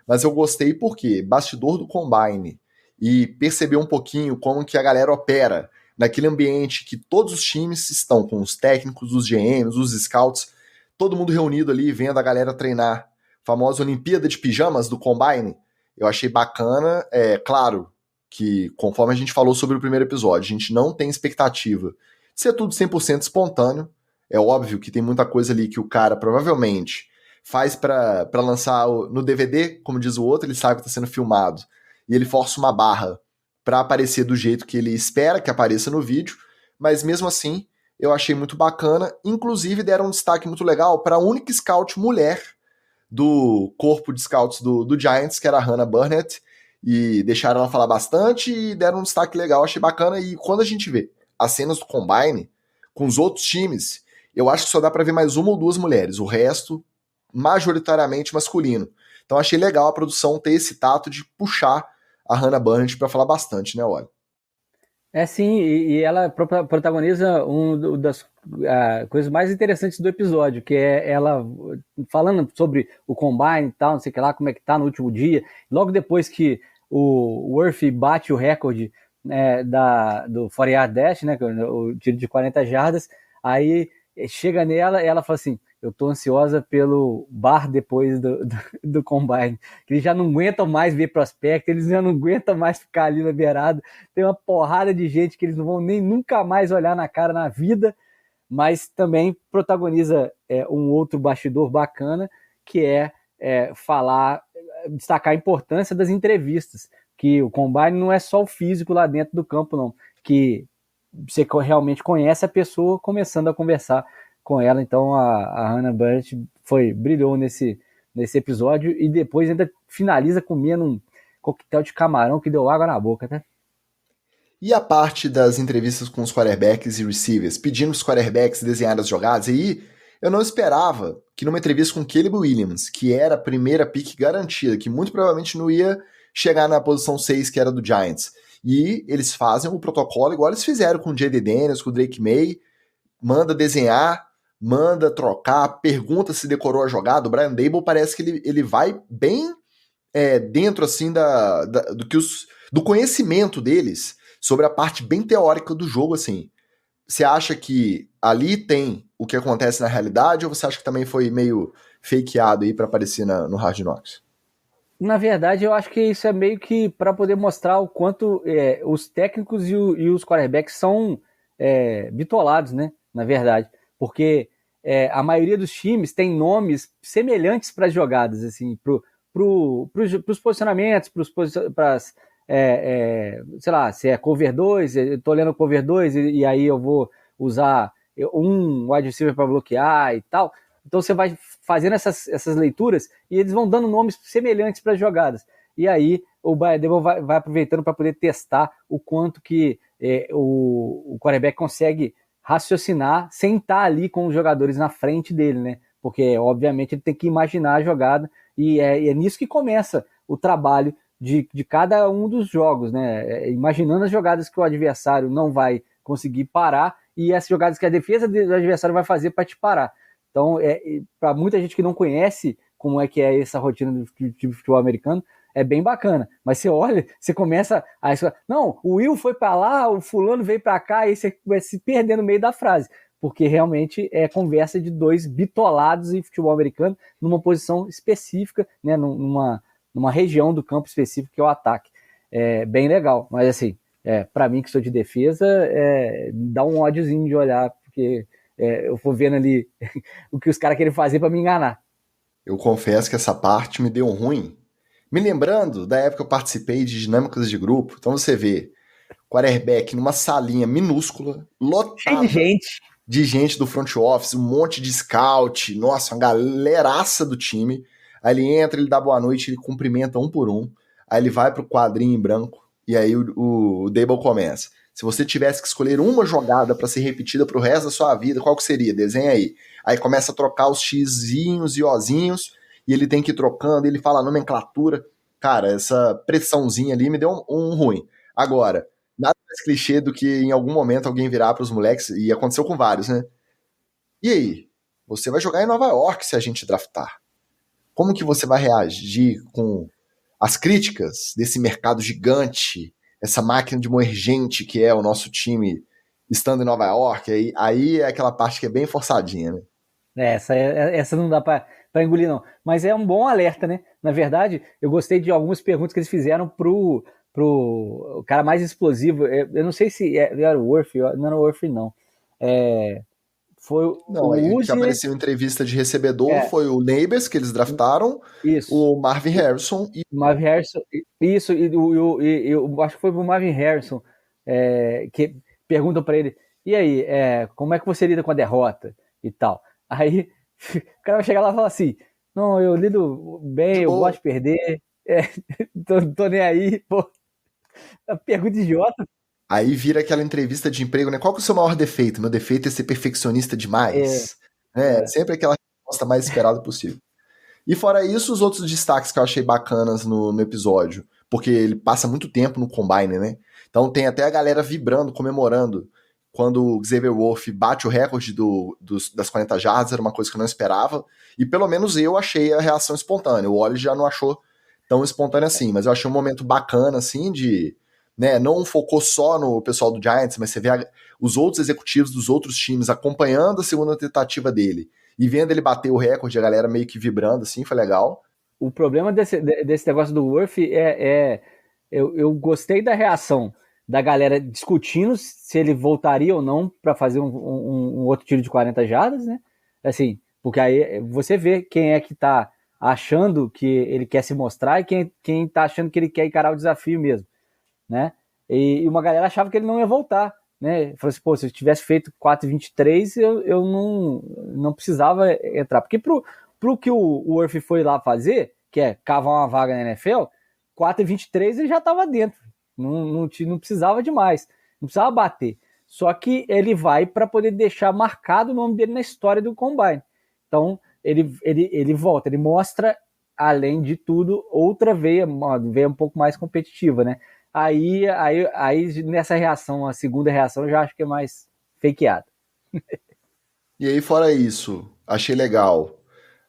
mas eu gostei porque bastidor do Combine e perceber um pouquinho como que a galera opera naquele ambiente que todos os times estão com os técnicos, os GMs, os scouts, todo mundo reunido ali, vendo a galera treinar. A famosa Olimpíada de Pijamas do Combine, eu achei bacana. É claro que, conforme a gente falou sobre o primeiro episódio, a gente não tem expectativa de ser tudo 100% espontâneo. É óbvio que tem muita coisa ali que o cara provavelmente faz para lançar no DVD, como diz o outro, ele sabe que está sendo filmado, e ele força uma barra para aparecer do jeito que ele espera que apareça no vídeo, mas mesmo assim eu achei muito bacana. Inclusive deram um destaque muito legal para a única scout mulher do corpo de scouts do Giants, que era a Hannah Burnett, e deixaram ela falar bastante e deram um destaque legal, achei bacana. E quando a gente vê as cenas do Combine com os outros times, eu acho que só dá para ver mais uma ou duas mulheres, o resto majoritariamente masculino. Então achei legal a produção ter esse tato de puxar a Hannah Burnett para falar bastante, né, olha? Sim, e ela protagoniza uma das coisas mais interessantes do episódio, que é ela falando sobre o Combine e tal, não sei o que lá, como é que tá no último dia. Logo depois que o Worthy bate o recorde do 40-yard dash, né, o tiro de 40 jardas, aí chega nela e ela fala assim: eu tô ansiosa pelo bar depois do Combine, que eles já não aguentam mais ver prospecto, eles já não aguentam mais ficar ali na beirada, tem uma porrada de gente que eles não vão nem nunca mais olhar na cara na vida, mas também protagoniza um outro bastidor bacana, que destacar a importância das entrevistas, que o Combine não é só o físico lá dentro do campo, não, que você realmente conhece a pessoa começando a conversar com ela. Então a Hannah Burnett brilhou nesse episódio, e depois ainda finaliza comendo um coquetel de camarão que deu água na boca, né? E a parte das entrevistas com os quarterbacks e receivers, pedindo os quarterbacks desenhar as jogadas, e aí eu não esperava que numa entrevista com Caleb Williams, que era a primeira pick garantida, que muito provavelmente não ia chegar na posição 6, que era do Giants, e eles fazem o protocolo igual eles fizeram com o J.D. Daniels, com o Drake May, manda desenhar, manda trocar, pergunta se decorou a jogada. O Brian Daboll parece que ele vai bem dentro assim do conhecimento deles sobre a parte bem teórica do jogo. Assim, você acha que ali tem o que acontece na realidade, ou você acha que também foi meio fakeado aí pra aparecer no Hard Knocks? Na verdade, eu acho que isso é meio que para poder mostrar o quanto os técnicos e os quarterbacks são bitolados, né? Na verdade. Porque a maioria dos times tem nomes semelhantes para as jogadas, assim, pros posicionamentos, sei lá, se é cover 2, eu tô lendo cover 2 e aí eu vou usar um wide receiver para bloquear e tal. Então você vai fazendo essas leituras e eles vão dando nomes semelhantes para as jogadas. E aí o Bayern vai aproveitando para poder testar o quanto que o quarterback consegue raciocinar sem estar ali com os jogadores na frente dele, né? Porque, obviamente, ele tem que imaginar a jogada e é nisso que começa o trabalho de cada um dos jogos, né? Imaginando as jogadas que o adversário não vai conseguir parar e as jogadas que a defesa do adversário vai fazer para te parar. Então, para muita gente que não conhece como é que é essa rotina do time de futebol americano, é bem bacana. Mas você olha, você começa a... Não, o Will foi para lá, o fulano veio para cá, e você vai se perder no meio da frase. Porque realmente é conversa de dois bitolados em futebol americano numa posição específica, né, numa região do campo específico que é o ataque. É bem legal. Mas assim, para mim que sou de defesa, dá um ódiozinho de olhar, porque... eu vou vendo ali o que os caras querem fazer para me enganar. Eu confesso que essa parte me deu um ruim. Me lembrando da época que eu participei de dinâmicas de grupo. Então você vê quarterback numa salinha minúscula, lotada de gente do front office, um monte de scout, nossa, uma galeraça do time. Aí ele entra, ele dá boa noite, ele cumprimenta um por um. Aí ele vai pro quadrinho em branco e aí o Dable começa. Se você tivesse que escolher uma jogada para ser repetida pro resto da sua vida, qual que seria? Desenha aí. Aí começa a trocar os xzinhos e ozinhos, e ele tem que ir trocando, ele fala a nomenclatura. Cara, essa pressãozinha ali me deu um ruim. Agora, nada mais clichê do que em algum momento alguém virar pros moleques, e aconteceu com vários, né? E aí? Você vai jogar em Nova York se a gente draftar. Como que você vai reagir com as críticas desse mercado gigante, essa máquina de moer gente que é o nosso time estando em Nova York? Aí é aquela parte que é bem forçadinha, né? Essa não dá para engolir, não. Mas é um bom alerta, né? Na verdade, eu gostei de algumas perguntas que eles fizeram pro cara mais explosivo. Eu não sei se era o Worth, não era o Worth, não. Foi não, o que apareceu em entrevista de recebedor foi o Neighbors, que eles draftaram, isso. O Marvin Harrison. Marvin Harrison, isso, e eu acho que foi o Marvin Harrison que perguntam para ele, e aí, como é que você lida com a derrota e tal? Aí o cara vai chegar lá e falar assim, não, eu lido bem, eu gosto de perder, tô nem aí, pô. Pergunta idiota. Aí vira aquela entrevista de emprego, né? Qual que é o seu maior defeito? Meu defeito é ser perfeccionista demais. Sempre aquela resposta mais esperada possível. E fora isso, os outros destaques que eu achei bacanas no episódio, porque ele passa muito tempo no Combine, né? Então tem até a galera vibrando, comemorando quando o Xavier Worth bate o recorde das 40 jardas, era uma coisa que eu não esperava, e pelo menos eu achei a reação espontânea. O Oli já não achou tão espontânea assim, mas eu achei um momento bacana, assim, de... né, não focou só no pessoal do Giants, mas você vê os outros executivos dos outros times acompanhando a segunda tentativa dele, e vendo ele bater o recorde, a galera meio que vibrando, assim, foi legal. O problema desse negócio do Worth eu gostei da reação da galera discutindo se ele voltaria ou não para fazer um outro tiro de 40 jardas, né? Assim, porque aí você vê quem é que tá achando que ele quer se mostrar e quem tá achando que ele quer encarar o desafio mesmo, né? E uma galera achava que ele não ia voltar, né? Falou assim, pô, se eu tivesse feito 4,23, eu não precisava entrar. Porque pro que o Worth foi lá fazer, que é cavar uma vaga na NFL, 4,23 ele já tava dentro. Não precisava de mais, não precisava bater. Só que ele vai para poder deixar marcado o nome dele na história do Combine. Então, ele volta, ele mostra, além de tudo, outra veia um pouco mais competitiva, né? Aí nessa reação, a segunda reação, eu já acho que é mais fakeada. E aí, fora isso, achei legal.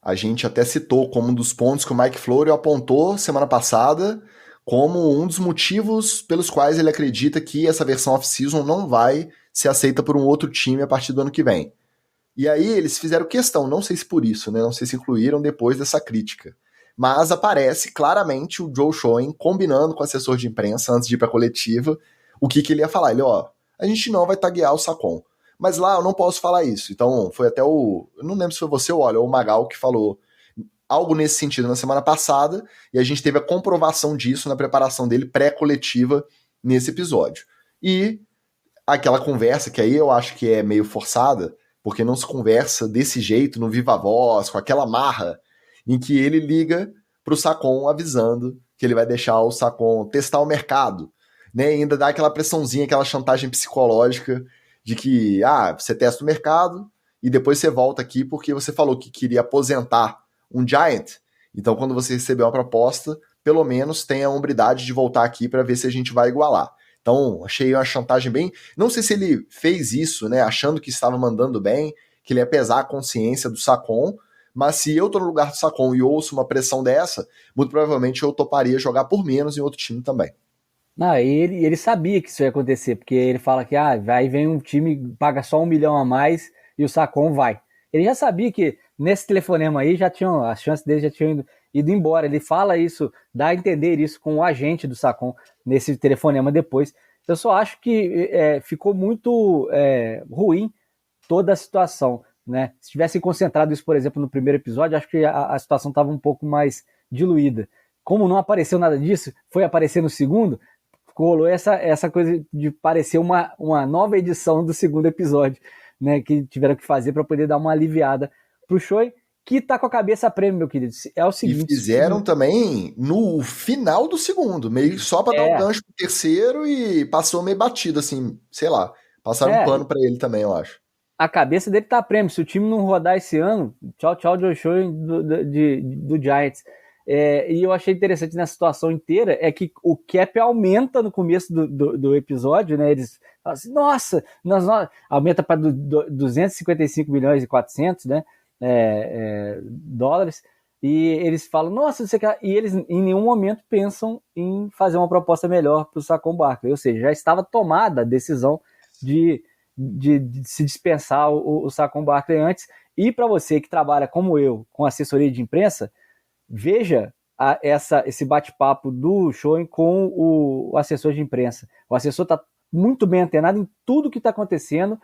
A gente até citou como um dos pontos que o Mike Florio apontou semana passada como um dos motivos pelos quais ele acredita que essa versão off-season não vai ser aceita por um outro time a partir do ano que vem. E aí eles fizeram questão, não sei se por isso, né? Não sei se incluíram depois dessa crítica. Mas aparece claramente o Joe Schoen combinando com o assessor de imprensa antes de ir pra coletiva o que ele ia falar. Ele, a gente não vai taguear o Sacon. Mas lá eu não posso falar isso. Então foi até eu não lembro se foi você ou o Magal que falou algo nesse sentido na semana passada, e a gente teve a comprovação disso na preparação dele pré-coletiva nesse episódio. E aquela conversa, que aí eu acho que é meio forçada, porque não se conversa desse jeito, no viva voz, com aquela marra, em que ele liga pro Sacon avisando que ele vai deixar o Sacon testar o mercado, né? E ainda dá aquela pressãozinha, aquela chantagem psicológica de que, você testa o mercado e depois você volta aqui porque você falou que queria aposentar um Giant. Então, quando você receber uma proposta, pelo menos tenha a hombridade de voltar aqui para ver se a gente vai igualar. Então, achei uma chantagem bem... Não sei se ele fez isso, né, achando que estava mandando bem, que ele ia pesar a consciência do Sacon, mas se eu tô no lugar do Sacon e ouço uma pressão dessa, muito provavelmente eu toparia jogar por menos em outro time também. Não, ele sabia que isso ia acontecer, porque ele fala que aí vem um time, paga só 1 milhão a mais e o Sacon vai. Ele já sabia que nesse telefonema aí as chances dele já tinham ido embora. Ele fala isso, dá a entender isso com o agente do Sacon nesse telefonema depois. Eu só acho que ficou muito ruim toda a situação, né? Se tivessem concentrado isso, por exemplo, no primeiro episódio, acho que a situação estava um pouco mais diluída. Como não apareceu nada disso, foi aparecer no segundo, rolou essa coisa de parecer uma nova edição do segundo episódio, né, que tiveram que fazer para poder dar uma aliviada pro Schoen, que tá com a cabeça a prêmio, meu querido. É o seguinte... E fizeram também no final do segundo, meio só para dar um gancho pro terceiro, e passou meio batido, assim, sei lá. Passaram um pano para ele também, eu acho. A cabeça dele tá a prêmio. Se o time não rodar esse ano, tchau, Joe Schoen do Giants. E eu achei interessante nessa situação inteira é que o cap aumenta no começo do episódio, né? Eles falam assim, nossa, aumenta para 255 milhões e 400, né? Dólares. E eles falam, nossa, você quer... E eles em nenhum momento pensam em fazer uma proposta melhor para o Saquon Barkley. Ou seja, já estava tomada a decisão de se dispensar o Saquon Barkley antes. E para você que trabalha como eu, com assessoria de imprensa, veja esse bate-papo do Schoen com o assessor de imprensa. O assessor está muito bem antenado em tudo que está acontecendo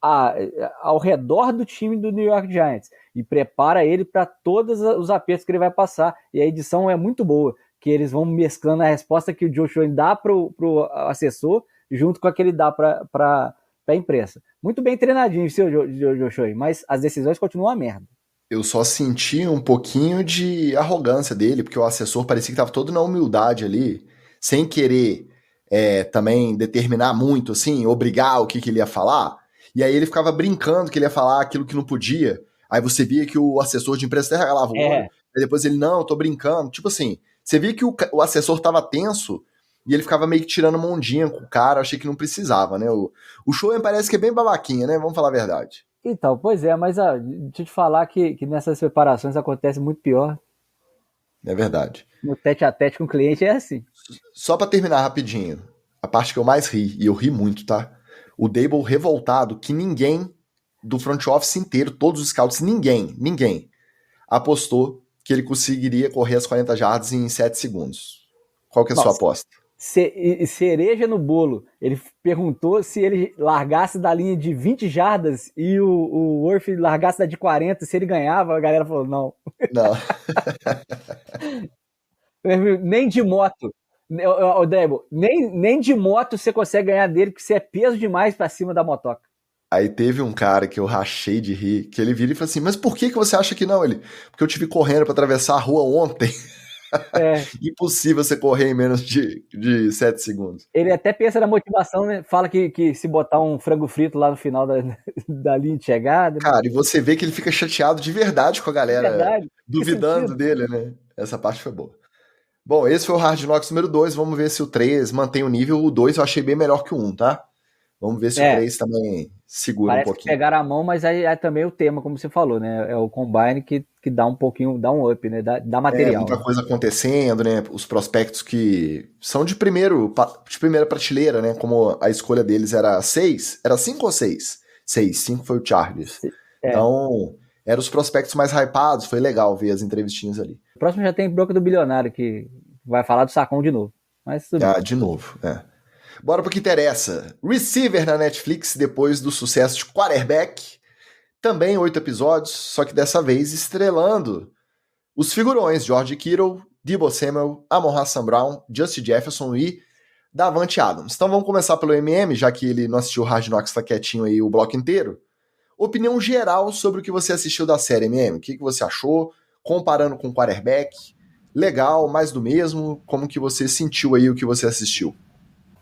ao redor do time do New York Giants e prepara ele para todos os apertos que ele vai passar. E a edição é muito boa, que eles vão mesclando a resposta que o Joe Schoen dá para o assessor junto com a que ele dá para a imprensa. Muito bem treinadinho, seu Joe Schoen, mas as decisões continuam uma merda. Eu só senti um pouquinho de arrogância dele, porque o assessor parecia que estava todo na humildade ali, sem querer também determinar muito, assim, obrigar o que ele ia falar. E aí ele ficava brincando que ele ia falar aquilo que não podia. Aí você via que o assessor de imprensa até regalava o olho. Aí depois ele, não, eu tô brincando. Tipo assim, você via que o assessor tava tenso e ele ficava meio que tirando uma ondinha com o cara. Achei que não precisava, né? O Schoen parece que é bem babaquinha, né? Vamos falar a verdade. Então, pois é, mas deixa eu te falar que nessas separações acontece muito pior. É verdade. No tete-a-tete com o cliente é assim. Só pra terminar rapidinho, a parte que eu mais ri, e eu ri muito, tá? O Daboll revoltado que ninguém do front office inteiro, todos os scouts, ninguém apostou que ele conseguiria correr as 40 jardas em 7 segundos. Qual que é a sua aposta? Cereja no bolo. Ele perguntou se ele largasse da linha de 20 jardas e o Worth largasse da de 40, se ele ganhava. A galera falou, não. Nem de moto. O Daboll, nem de moto você consegue ganhar dele, porque você é peso demais pra cima da motoca. Aí teve um cara que eu rachei de rir, que ele vira e fala assim, mas por que você acha que não? Ele, porque eu tive correndo pra atravessar a rua ontem. Impossível você correr em menos de 7 segundos. Ele até pensa na motivação, né? Fala que se botar um frango frito lá no final da linha de chegada... Cara, e você vê que ele fica chateado de verdade com a galera, duvidando dele, né? Essa parte foi boa. Bom, esse foi o Hard Knocks número 2, vamos ver se o 3 mantém o nível. O 2 eu achei bem melhor que o 1, tá? Vamos ver se o 3 também segura um pouquinho. Que pegaram a mão, mas aí é também o tema, como você falou, né? É o Combine que dá um pouquinho, dá um up, né? Dá material. Muita coisa acontecendo, né? Os prospectos que são de primeira prateleira, né? Como a escolha deles era 6, era 5 ou 6? 6, 5 foi o Chargers. Então, eram os prospectos mais hypados, foi legal ver as entrevistinhas ali. O próximo já tem Broca do Bilionário, que vai falar do Sacon de novo. Mas tudo bem. De novo, Bora pro que interessa. Receiver na Netflix, depois do sucesso de Quarterback. Também 8 episódios, só que dessa vez estrelando os figurões George Kittle, Deebo Samuel, Amon-Ra St. Brown, Justin Jefferson e Davante Adams. Então vamos começar pelo MM, já que ele não assistiu o Hard Knocks, tá quietinho aí o bloco inteiro. Opinião geral sobre o que você assistiu da série, MM. O que você achou? Comparando com o Quarterback. Legal, mais do mesmo? Como que você sentiu aí o que você assistiu?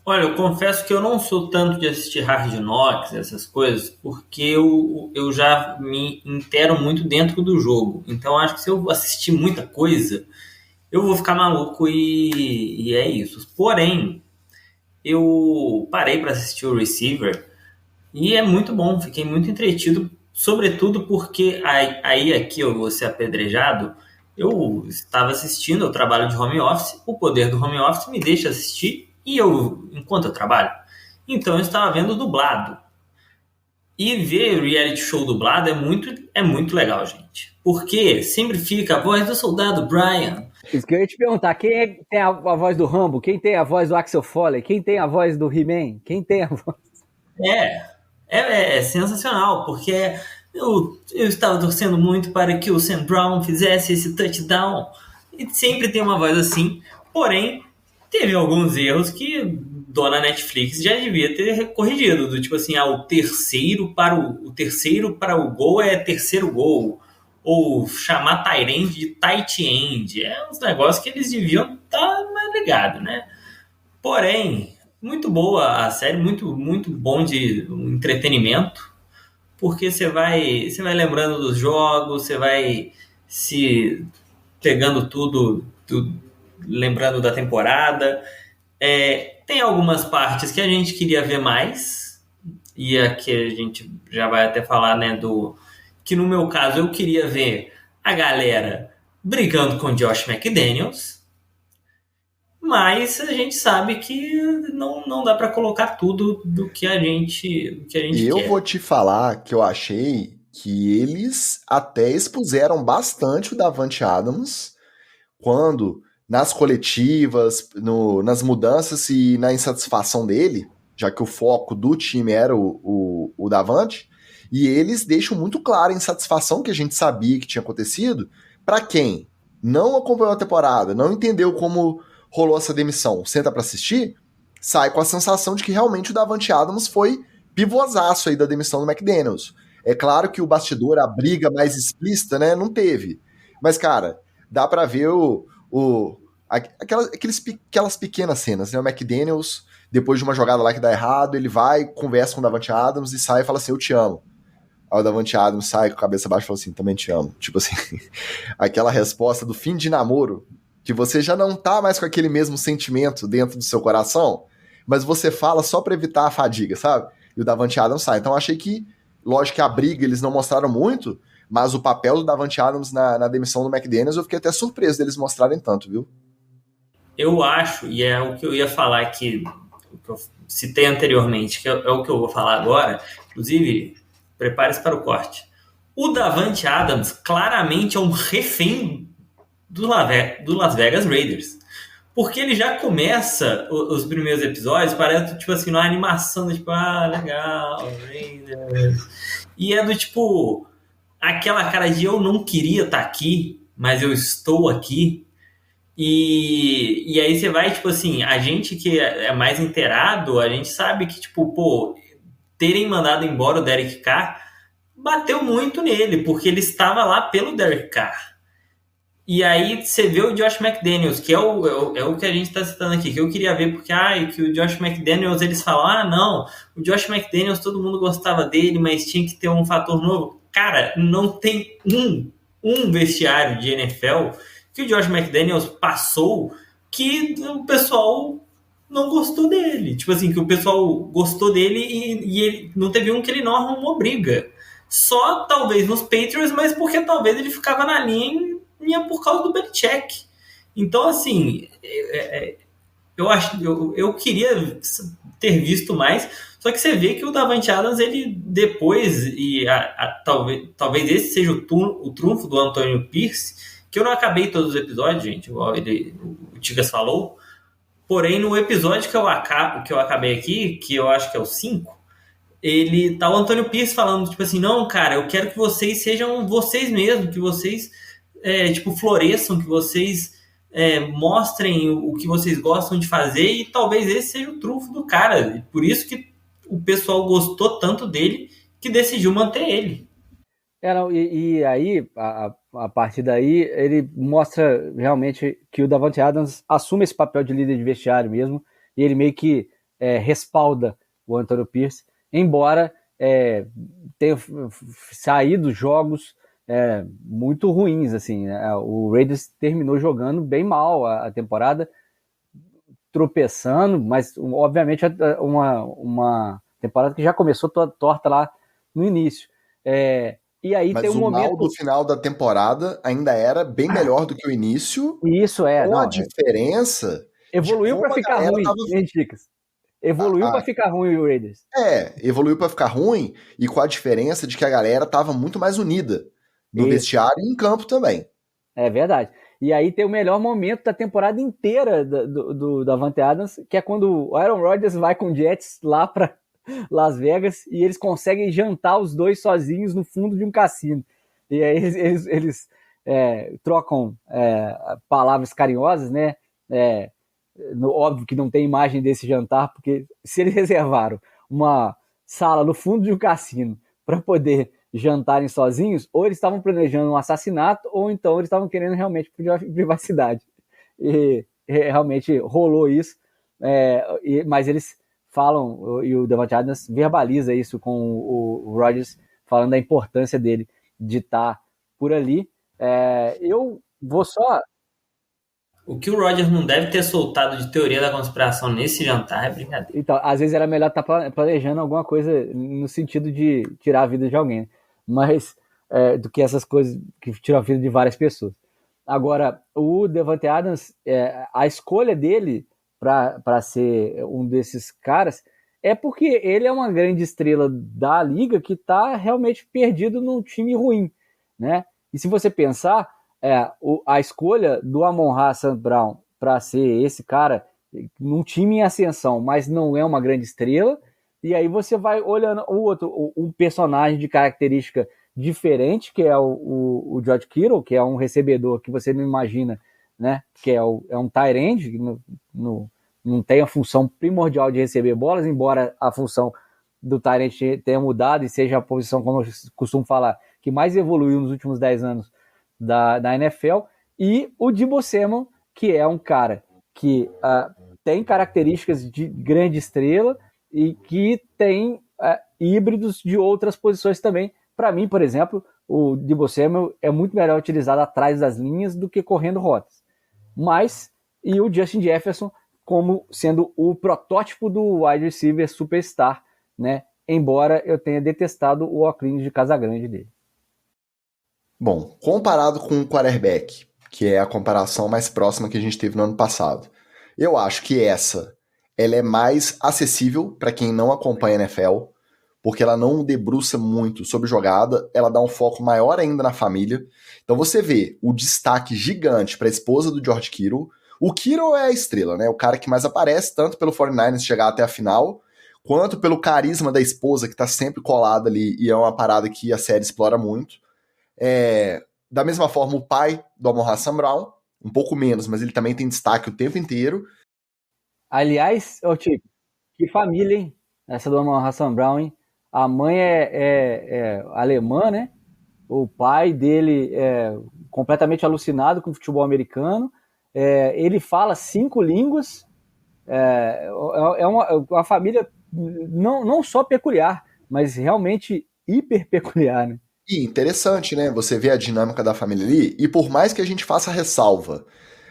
Olha, eu confesso que eu não sou tanto de assistir Hard Knocks, essas coisas, porque eu já me intero muito dentro do jogo. Então acho que se eu assistir muita coisa, eu vou ficar maluco e é isso. Porém, eu parei para assistir o Receiver e é muito bom, fiquei muito entretido, sobretudo porque aqui eu vou ser apedrejado. Eu estava assistindo, eu trabalho de home office, o poder do home office me deixa assistir enquanto eu trabalho. Então eu estava vendo dublado. E ver reality show dublado é muito legal, gente. Porque sempre fica a voz do soldado Brian. Isso que eu ia te perguntar, quem tem a voz do Rambo? Quem tem a voz do Axel Foley? Quem tem a voz do He-Man? Quem tem a voz... É sensacional, porque eu estava torcendo muito para que o Sam Brown fizesse esse touchdown. E sempre tem uma voz assim. Porém, teve alguns erros que dona Netflix já devia ter corrigido. Do tipo assim, o terceiro para o gol é terceiro gol. Ou chamar tight end de tight end. É uns negócios que eles deviam estar mais ligados, né? Porém, muito boa a série, muito, muito bom de entretenimento, porque você vai lembrando dos jogos, você vai se pegando tudo lembrando da temporada. Tem algumas partes que a gente queria ver mais, e aqui a gente já vai até falar, né, que no meu caso eu queria ver a galera brigando com Josh McDaniels, mas a gente sabe que não dá para colocar tudo do que a gente quer. E eu vou te falar que eu achei que eles até expuseram bastante o Davante Adams quando, nas coletivas, nas mudanças e na insatisfação dele, já que o foco do time era o Davante, e eles deixam muito claro a insatisfação que a gente sabia que tinha acontecido para quem não acompanhou a temporada, não entendeu como rolou essa demissão, senta para assistir, sai com a sensação de que realmente o Davante Adams foi pivôzaço aí da demissão do McDaniels. É claro que o bastidor, a briga mais explícita, né, não teve. Mas, cara, dá para ver aquelas pequenas cenas, né? O McDaniels, depois de uma jogada lá que dá errado, ele vai, conversa com o Davante Adams e sai e fala assim, eu te amo. Aí o Davante Adams sai com a cabeça baixa e fala assim, também te amo. Tipo assim, aquela resposta do fim de namoro, que você já não tá mais com aquele mesmo sentimento dentro do seu coração, mas você fala só pra evitar a fadiga, sabe? E o Davante Adams sai. Então achei que, lógico que a briga eles não mostraram muito, mas o papel do Davante Adams na demissão do McDaniels, eu fiquei até surpreso deles mostrarem tanto, viu? Eu acho, e é o que eu ia falar aqui, o que eu citei anteriormente, que é o que eu vou falar agora, inclusive, prepare-se para o corte. O Davante Adams claramente é um refém do Las Vegas Raiders. Porque ele já começa os primeiros episódios, parece tipo assim, uma animação, tipo, legal, Raiders. E é do tipo, aquela cara de eu não queria estar aqui, mas eu estou aqui. E aí você vai, tipo assim, a gente que é mais inteirado, a gente sabe que, tipo, terem mandado embora o Derek Carr bateu muito nele, porque ele estava lá pelo Derek Carr. E aí você vê o Josh McDaniels, que é o que a gente está citando aqui, que eu queria ver, porque que o Josh McDaniels, eles falam, não, o Josh McDaniels todo mundo gostava dele, mas tinha que ter um fator novo. Cara, não tem um vestiário de NFL que o Josh McDaniels passou que o pessoal não gostou dele. Tipo assim, que o pessoal gostou dele e ele não teve um que ele não arrumou briga. Só talvez nos Patriots, mas porque talvez ele ficava na linha por causa do Belichick. Então, assim, eu queria ter visto mais, só que você vê que o Davante Adams, ele depois, e talvez esse seja o trunfo do Antonio Pierce, que eu não acabei todos os episódios, gente, igual o Tigas falou, porém no episódio que eu acabei aqui, que eu acho que é o 5, ele tá o Antonio Pierce falando, tipo assim, não, cara, eu quero que vocês sejam vocês mesmos, que vocês floresçam, que vocês mostrem o que vocês gostam de fazer, e talvez esse seja o trunfo do cara. Por isso que o pessoal gostou tanto dele que decidiu manter ele. Não, e aí, a partir daí, ele mostra realmente que o Davante Adams assume esse papel de líder de vestiário mesmo, e ele meio que respalda o Antonio Pierce, embora tenha saído jogos muito ruins, assim, né? O Raiders terminou jogando bem mal a temporada, tropeçando, mas obviamente uma temporada que já começou torta lá no início. E aí mas tem um momento... mal do final da temporada ainda era bem melhor do que o início. Isso com a diferença... Evoluiu para ficar ruim, hein, Chicas? Evoluiu para ficar ruim o Raiders. Evoluiu para ficar ruim, e com a diferença de que a galera tava muito mais unida no vestiário e em campo também. É verdade. E aí tem o melhor momento da temporada inteira do Davante Adams, que é quando o Aaron Rodgers vai com o Jets lá para Las Vegas e eles conseguem jantar os dois sozinhos no fundo de um cassino. E aí eles trocam palavras carinhosas, né? Óbvio que não tem imagem desse jantar, porque se eles reservaram uma sala no fundo de um cassino para poder jantarem sozinhos, ou eles estavam planejando um assassinato, ou então eles estavam querendo realmente privacidade. E realmente rolou isso, mas eles falam, e o Davante Adams verbaliza isso com o Rodgers, falando da importância dele de estar por ali. Eu vou só... O que o Rodgers não deve ter soltado de teoria da conspiração nesse jantar é brincadeira. Então, às vezes era melhor estar planejando alguma coisa no sentido de tirar a vida de alguém, mas do que essas coisas que tiram a vida de várias pessoas. Agora, o Davante Adams, a escolha dele para ser um desses caras é porque ele é uma grande estrela da liga que está realmente perdido num time ruim, né? E se você pensar, a escolha do Amon-Ra St. Brown para ser esse cara num time em ascensão, mas não é uma grande estrela, e aí você vai olhando um personagem de característica diferente, que é o George Kittle, que é um recebedor que você não imagina, né? Que é um tight end, que não tem a função primordial de receber bolas, embora a função do tight end tenha mudado e seja a posição, como eu costumo falar, que mais evoluiu nos últimos 10 anos da NFL, e o Deebo Samuel, que é um cara que tem características de grande estrela e que tem híbridos de outras posições também. Para mim, por exemplo, o Deebo Samuel é muito melhor utilizado atrás das linhas do que correndo rotas. E o Justin Jefferson como sendo o protótipo do wide receiver superstar, né? Embora eu tenha detestado o óculos de Casagrande dele. Bom, comparado com o quarterback, que é a comparação mais próxima que a gente teve no ano passado, eu acho que ela é mais acessível para quem não acompanha a NFL, porque ela não debruça muito sobre jogada, ela dá um foco maior ainda na família. Então você vê o destaque gigante para a esposa do George Kittle. O Kittle é a estrela, né? O cara que mais aparece, tanto pelo 49ers chegar até a final, quanto pelo carisma da esposa, que está sempre colada ali, e é uma parada que a série explora muito. Da mesma forma, o pai do Amon-Ra St. Brown, um pouco menos, mas ele também tem destaque o tempo inteiro. Aliás, Tico, que família, hein? Essa do Amon-Ra St. Brown, hein? A mãe é alemã, né? O pai dele é completamente alucinado com o futebol americano. Ele fala 5 línguas. É uma família não só peculiar, mas realmente hiper peculiar, né? E interessante, né? Você vê a dinâmica da família ali, e por mais que a gente faça ressalva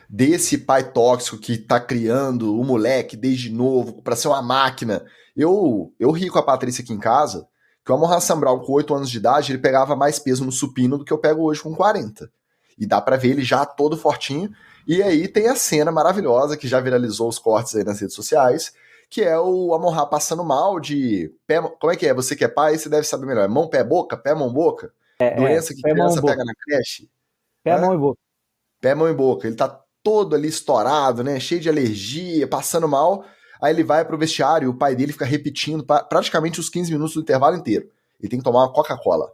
desse pai tóxico que tá criando o moleque desde novo pra ser uma máquina, eu ri com a Patrícia aqui em casa, que o Amon-Ra St. Brown com 8 anos de idade, ele pegava mais peso no supino do que eu pego hoje com 40. E dá pra ver ele já todo fortinho. E aí tem a cena maravilhosa que já viralizou os cortes aí nas redes sociais, que é o Amon-Ra passando mal de pé, como é que é? Você que é pai, você deve saber melhor. É mão, pé, boca? Pé, mão, boca? Doença que pé, criança mão, pega na creche. pé, mão e boca. Pé, mão e boca. Ele tá todo ali estourado, né? Cheio de alergia, passando mal. Aí ele vai pro vestiário e o pai dele fica repetindo praticamente os 15 minutos do intervalo inteiro. Ele tem que tomar uma Coca-Cola.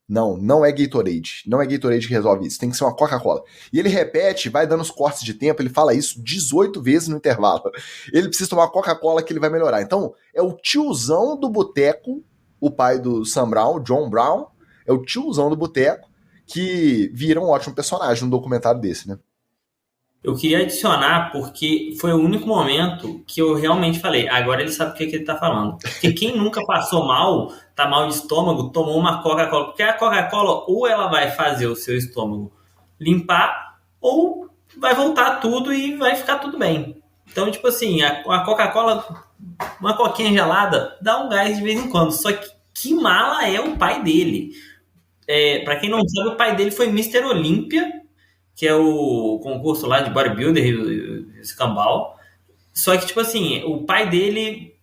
Não é Gatorade. Não é Gatorade que resolve isso. Tem que ser uma Coca-Cola. E ele repete, vai dando os cortes de tempo, ele fala isso 18 vezes no intervalo. Ele precisa tomar Coca-Cola que ele vai melhorar. Então, é o tiozão do boteco, o pai do Sam Brown, John Brown, é o tiozão do boteco, que vira um ótimo personagem num documentário desse, né? Eu queria adicionar, porque foi o único momento que eu realmente falei, agora ele sabe o que ele tá falando. Porque quem nunca passou mal, tá mal de estômago, tomou uma Coca-Cola. Porque a Coca-Cola, ou ela vai fazer o seu estômago limpar, ou vai voltar tudo e vai ficar tudo bem. Então, tipo assim, a Coca-Cola, uma coquinha gelada, dá um gás de vez em quando. Só que mala é o pai dele. Pra quem não sabe, o pai dele foi Mr. Olímpia, que é o concurso lá de bodybuilder e escambau. Só que, tipo assim, o pai dele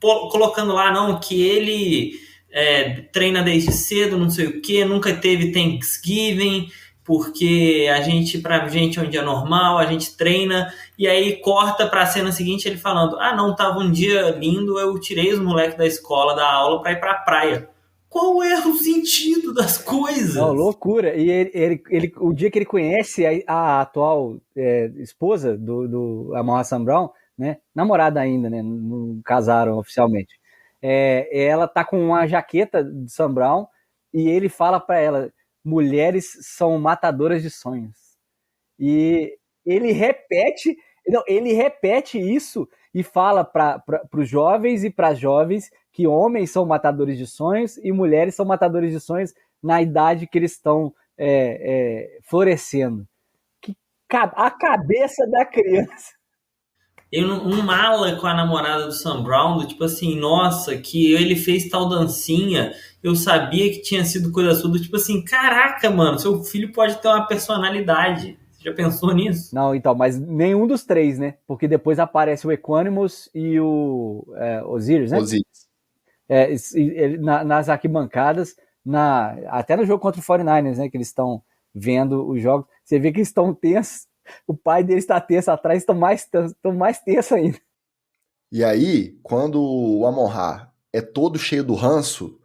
colocando lá, não, que ele treina desde cedo, não sei o que, nunca teve Thanksgiving, porque pra gente é um dia normal, a gente treina, e aí corta pra cena seguinte ele falando, não, tava um dia lindo, eu tirei os moleques da escola, da aula, pra ir pra praia. Qual é o sentido das coisas? Não, loucura. E ele, o dia que ele conhece a atual esposa do Amon-Ra St. Brown, né, namorada ainda, né, não casaram oficialmente, ela tá com uma jaqueta de Sam Brown e ele fala para ela, mulheres são matadoras de sonhos. E ele repete isso e fala para os jovens e para as jovens que homens são matadores de sonhos e mulheres são matadores de sonhos na idade que eles estão florescendo. A cabeça da criança. Um mala com a namorada do Sam Brown, do tipo assim, nossa, que ele fez tal dancinha, eu sabia que tinha sido coisa sua, do tipo assim, caraca, mano, seu filho pode ter uma personalidade. Você já pensou nisso? Não, então, mas nenhum dos três, né? Porque depois aparece o Equanimous e o Osiris, né? Osiris. Nas arquibancadas, até no jogo contra o 49ers, né? Que eles estão vendo os jogos, você vê que eles estão tensos. O pai deles está tenso atrás, estão mais tensos ainda. E aí, quando o Amon-Ra é todo cheio do ranço,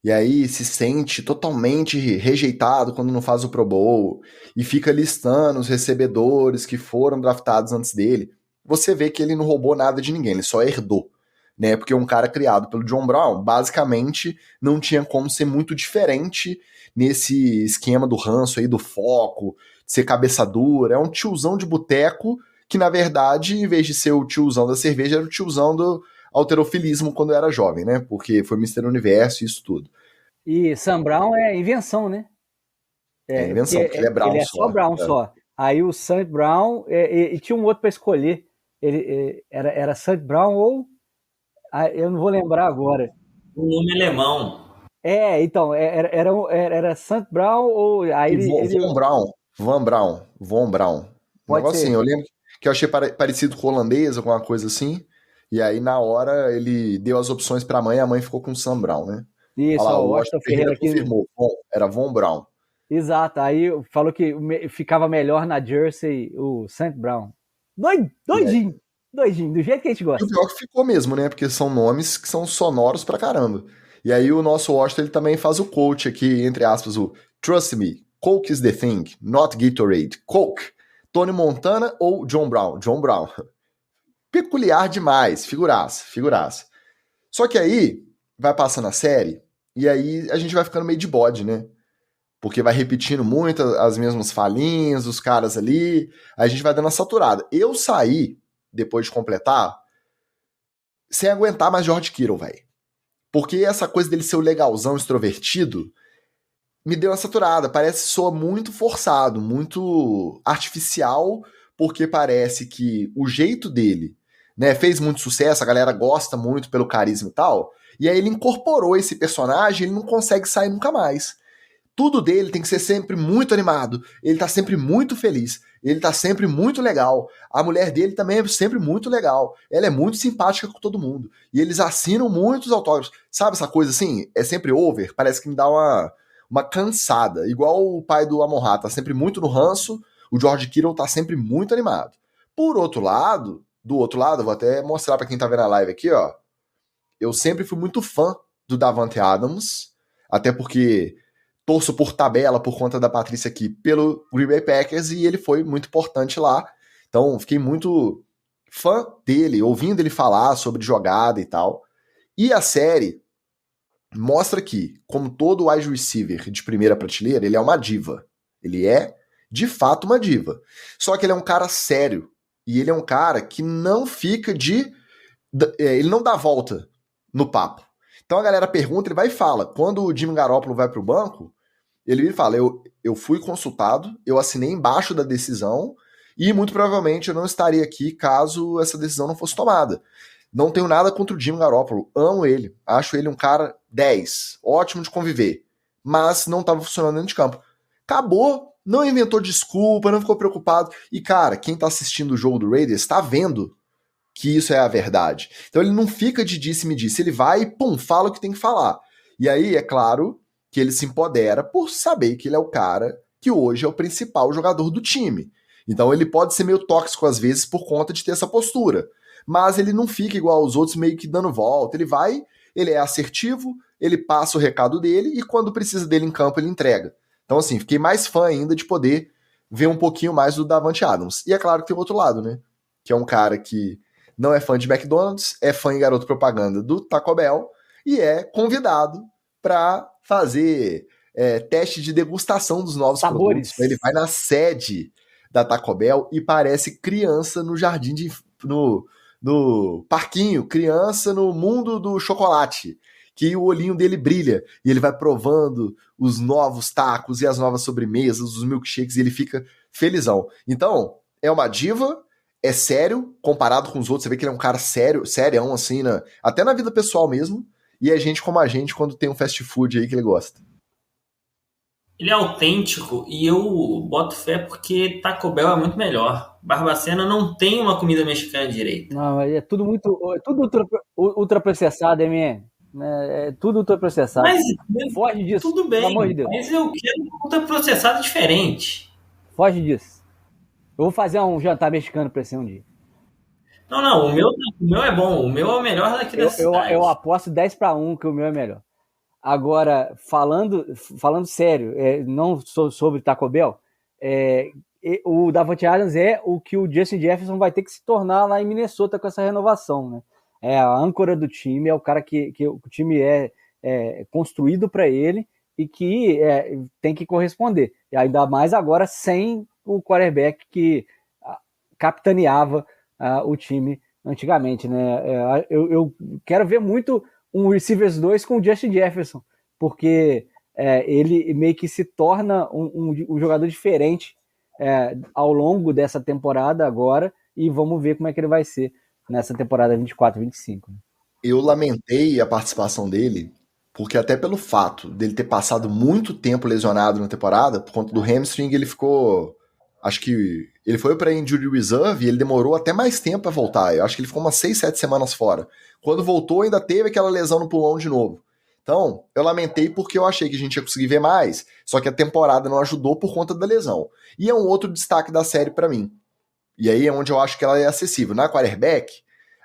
e aí se sente totalmente rejeitado quando não faz o Pro Bowl, e fica listando os recebedores que foram draftados antes dele, você vê que ele não roubou nada de ninguém, ele só herdou. Né? Porque um cara criado pelo John Brown, basicamente, não tinha como ser muito diferente nesse esquema do ranço aí, do foco, de ser cabeça dura. É um tiozão de boteco que, na verdade, em vez de ser o tiozão da cerveja, era o tiozão do halterofilismo quando era jovem, né? Porque foi Mr. Universo e isso tudo. E Sam Brown é invenção, né? É invenção, porque ele é Brown só. Ele é só Brown só. Aí o Sam Brown, e tinha um outro para escolher. Ele era Sam Brown ou... eu não vou lembrar agora. O nome alemão. Então, era Sam Brown ou... Aí Van Brown. Um negócio assim, eu lembro que eu achei parecido com holandês, alguma coisa assim. E aí, na hora, ele deu as opções pra mãe, a mãe ficou com Sam Brown, né? Isso, lá, o Washington Ferreira aqui confirmou. Era Von Brown. Exato, aí falou que ficava melhor na Jersey o Sam Brown. Doidinho, do jeito que a gente gosta. E o pior que ficou mesmo, né? Porque são nomes que são sonoros pra caramba. E aí o nosso Washington, ele também faz o coach aqui, entre aspas, o Trust me, Coke is the thing, not Gatorade. Coke, Tony Montana ou John Brown? John Brown. Peculiar demais, figuraça. Só que aí, vai passando a série, e aí a gente vai ficando meio de bode, né? Porque vai repetindo muito as mesmas falinhas dos caras ali, aí a gente vai dando uma saturada. Eu saí, depois de completar, sem aguentar mais George Kittle, velho. Porque essa coisa dele ser o legalzão, extrovertido, me deu uma saturada. Parece que soa muito forçado, muito artificial, porque parece que o jeito dele, né, fez muito sucesso, a galera gosta muito pelo carisma e tal, e aí ele incorporou esse personagem, ele não consegue sair nunca mais. tudo dele tem que ser sempre muito animado, ele tá sempre muito feliz, ele tá sempre muito legal, a mulher dele também é sempre muito legal, ela é muito simpática com todo mundo, e eles assinam muitos autógrafos, sabe essa coisa assim? É sempre over, parece que me dá uma cansada, igual o pai do Amon-Ra, tá sempre muito no ranço, o George Kittle tá sempre muito animado. Por outro lado, do outro lado, eu vou até mostrar pra quem tá vendo a live aqui, ó, eu sempre fui muito fã do Davante Adams, até porque torço por tabela, por conta da Patrícia aqui, pelo Green Bay Packers, e ele foi muito importante lá. Então, fiquei muito fã dele, ouvindo ele falar sobre jogada e tal. E a série mostra que, como todo wide receiver de primeira prateleira, ele é uma diva. Ele é, de fato, uma diva. Só que ele é um cara sério. E ele é um cara que não fica ele não dá volta no papo. Então a galera pergunta, ele vai e fala. Quando o Jimmy Garoppolo vai pro banco, ele fala, eu fui consultado, eu assinei embaixo da decisão e muito provavelmente eu não estaria aqui caso essa decisão não fosse tomada. Não tenho nada contra o Jimmy Garoppolo, amo ele, acho ele um cara 10, ótimo de conviver, mas não estava funcionando dentro de campo. Acabou, não inventou desculpa, não ficou preocupado. E cara, quem tá assistindo o jogo do Raiders tá vendo que isso é a verdade. Então ele não fica de disse-me-disse, ele vai e pum, fala o que tem que falar. E aí, é claro que ele se empodera por saber que ele é o cara que hoje é o principal jogador do time. Então ele pode ser meio tóxico às vezes por conta de ter essa postura. Mas ele não fica igual aos outros meio que dando volta. Ele vai, ele é assertivo, ele passa o recado dele e quando precisa dele em campo ele entrega. Então assim, fiquei mais fã ainda de poder ver um pouquinho mais do Davante Adams. E é claro que tem o outro lado, né? Que é um cara que não é fã de McDonald's, é fã e garoto propaganda do Taco Bell e é convidado para fazer teste de degustação dos novos sabores. Produtos. Ele vai na sede da Taco Bell e parece criança no jardim no parquinho, criança no mundo do chocolate, que o olhinho dele brilha e ele vai provando os novos tacos e as novas sobremesas, os milkshakes, e ele fica felizão. Então, é uma diva, é sério, comparado com os outros, você vê que ele é um cara sério, serião, assim, até na vida pessoal mesmo, e é gente como a gente quando tem um fast food aí que ele gosta. Ele é autêntico e eu boto fé porque Taco Bell é muito melhor. Barbacena não tem uma comida mexicana direita. Não, é tudo tudo ultraprocessado, MN. É tudo ultraprocessado. Mas foge disso, tudo bem, pelo amor de Deus. mas eu quero ultraprocessado diferente. Foge disso. Eu vou fazer um jantar mexicano pra você um dia. Não, o meu é bom. O meu é o melhor daqui da cidade. Eu aposto 10-1 que o meu é melhor. Agora, falando sério, não sobre Taco Bell, o Davante Adams é o que o Justin Jefferson vai ter que se tornar lá em Minnesota com essa renovação, né? É a âncora do time, é o cara que o time é construído para ele e que tem que corresponder. E ainda mais agora sem o quarterback que capitaneava o time antigamente, né? Eu quero ver muito um Receivers 2 com o Justin Jefferson, porque ele meio que se torna um jogador diferente ao longo dessa temporada agora, e vamos ver como é que ele vai ser nessa temporada 24-25. Eu lamentei a participação dele, porque até pelo fato dele ter passado muito tempo lesionado na temporada, por conta do hamstring, ele ficou... Acho que ele foi para Injury Reserve e ele demorou até mais tempo para voltar. Eu acho que ele ficou umas 6-7 semanas fora. Quando voltou, ainda teve aquela lesão no pulmão de novo. Então, eu lamentei porque eu achei que a gente ia conseguir ver mais, só que a temporada não ajudou por conta da lesão. E é um outro destaque da série para mim. E aí é onde eu acho que ela é acessível. Na quarterback,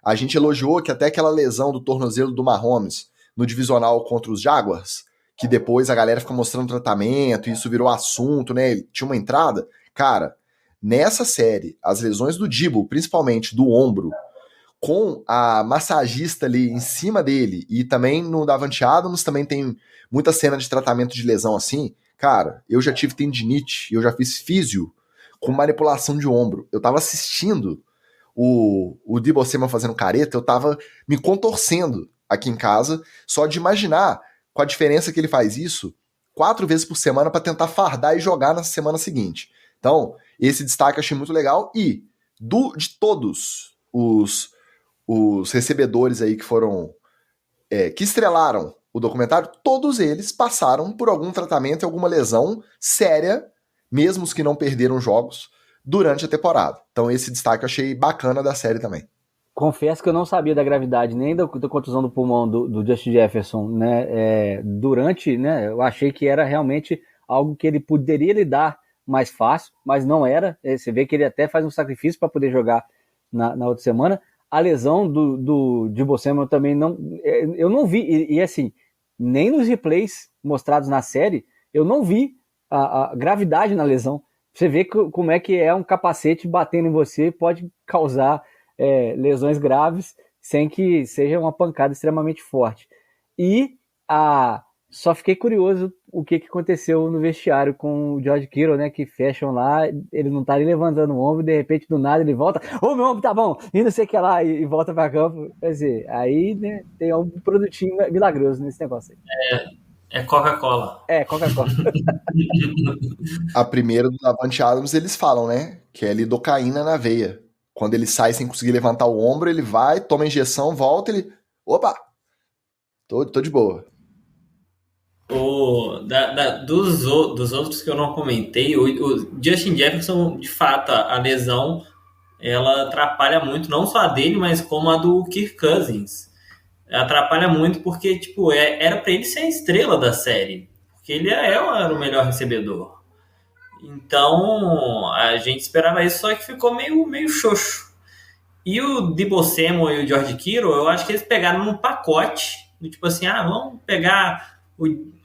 a gente elogiou que até aquela lesão do tornozelo do Mahomes no divisional contra os Jaguars, que depois a galera fica mostrando tratamento, e isso virou assunto, né? Ele tinha uma entrada. Cara, nessa série, as lesões do Debo, principalmente do ombro, com a massagista ali em cima dele, e também no Davante Adams também tem muita cena de tratamento de lesão assim. Cara, eu já tive tendinite, eu já fiz físio com manipulação de ombro. Eu tava assistindo o Deebo Samuel fazendo careta, eu tava me contorcendo aqui em casa, só de imaginar com a diferença que ele faz isso 4 vezes por semana para tentar fardar e jogar na semana seguinte. Então, esse destaque eu achei muito legal. E de todos os recebedores aí que foram que estrelaram o documentário, todos eles passaram por algum tratamento e alguma lesão séria, mesmo os que não perderam jogos, durante a temporada. Então esse destaque eu achei bacana da série também. Confesso que eu não sabia da gravidade nem da contusão do pulmão do Justin Jefferson, né? Durante, né? Eu achei que era realmente algo que ele poderia lidar mais fácil, mas não era. Você vê que ele até faz um sacrifício para poder jogar na outra semana. A lesão do Deebo Samuel também não... Eu não vi, e assim, nem nos replays mostrados na série, eu não vi a gravidade na lesão. Você vê como é que um capacete batendo em você pode causar lesões graves sem que seja uma pancada extremamente forte. E só fiquei curioso o que aconteceu no vestiário com o George Kittle, né, que fecham lá, ele não tá ali levantando o ombro, de repente do nada ele volta, meu ombro tá bom, e não sei o que lá, e volta pra campo. Quer dizer, aí, né, tem um produtinho milagroso nesse negócio aí. É Coca-Cola. Coca-Cola. A primeira do Davante Adams, eles falam, né, que é lidocaína na veia. Quando ele sai sem conseguir levantar o ombro, ele vai, toma a injeção, volta, ele... Opa! Tô de boa. Dos outros que eu não comentei, o Justin Jefferson, de fato, a lesão, ela atrapalha muito, não só a dele, mas como a do Kirk Cousins. Atrapalha muito porque, tipo, era pra ele ser a estrela da série, porque ele era o melhor recebedor. Então, a gente esperava isso, só que ficou meio xoxo. E o Deebo Samuel e o George Kittle, eu acho que eles pegaram num pacote, tipo assim, vamos pegar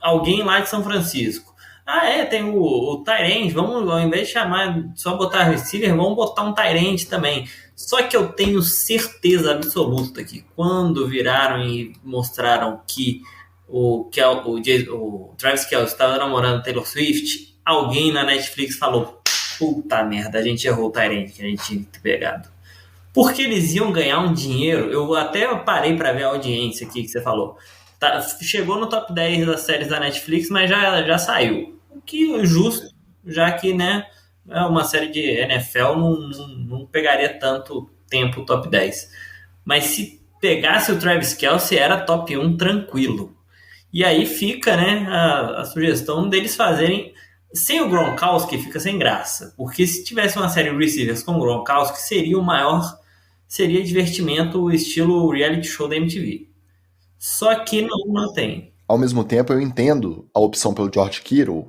alguém lá de São Francisco. Tem o tight end, vamos, ao invés de só botar receiver, vamos botar um tight end também. Só que eu tenho certeza absoluta que quando viraram e mostraram que o Travis Kelce estava namorando Taylor Swift, alguém na Netflix falou, puta merda, a gente errou o tight end que a gente tinha que ter pegado. Porque eles iam ganhar um dinheiro, eu até parei para ver a audiência aqui que você falou. Chegou no top 10 das séries da Netflix, mas já saiu. O que é justo, já que, né, uma série de NFL não pegaria tanto tempo o top 10. Mas se pegasse o Travis Kelce, era top 1 tranquilo. E aí fica, né, a sugestão deles fazerem... Sem o Gronkowski fica sem graça. Porque se tivesse uma série de receivers com o Gronkowski, seria divertimento estilo reality show da MTV. Só que não tem. Ao mesmo tempo, eu entendo a opção pelo George Kittle,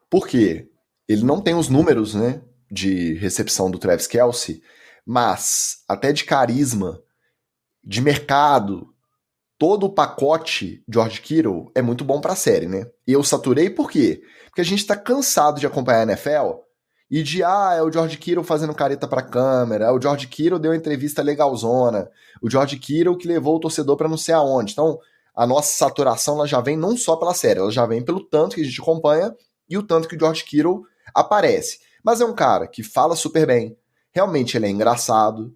porque ele não tem os números, né, de recepção do Travis Kelce, mas até de carisma, de mercado, todo o pacote George Kittle é muito bom pra série, né? E eu saturei por quê? Porque a gente tá cansado de acompanhar a NFL e de, é o George Kittle fazendo careta pra câmera, o George Kittle deu uma entrevista legalzona, o George Kittle que levou o torcedor pra não sei aonde. Então, a nossa saturação ela já vem não só pela série, ela já vem pelo tanto que a gente acompanha e o tanto que o George Kittle aparece. Mas é um cara que fala super bem, realmente ele é engraçado,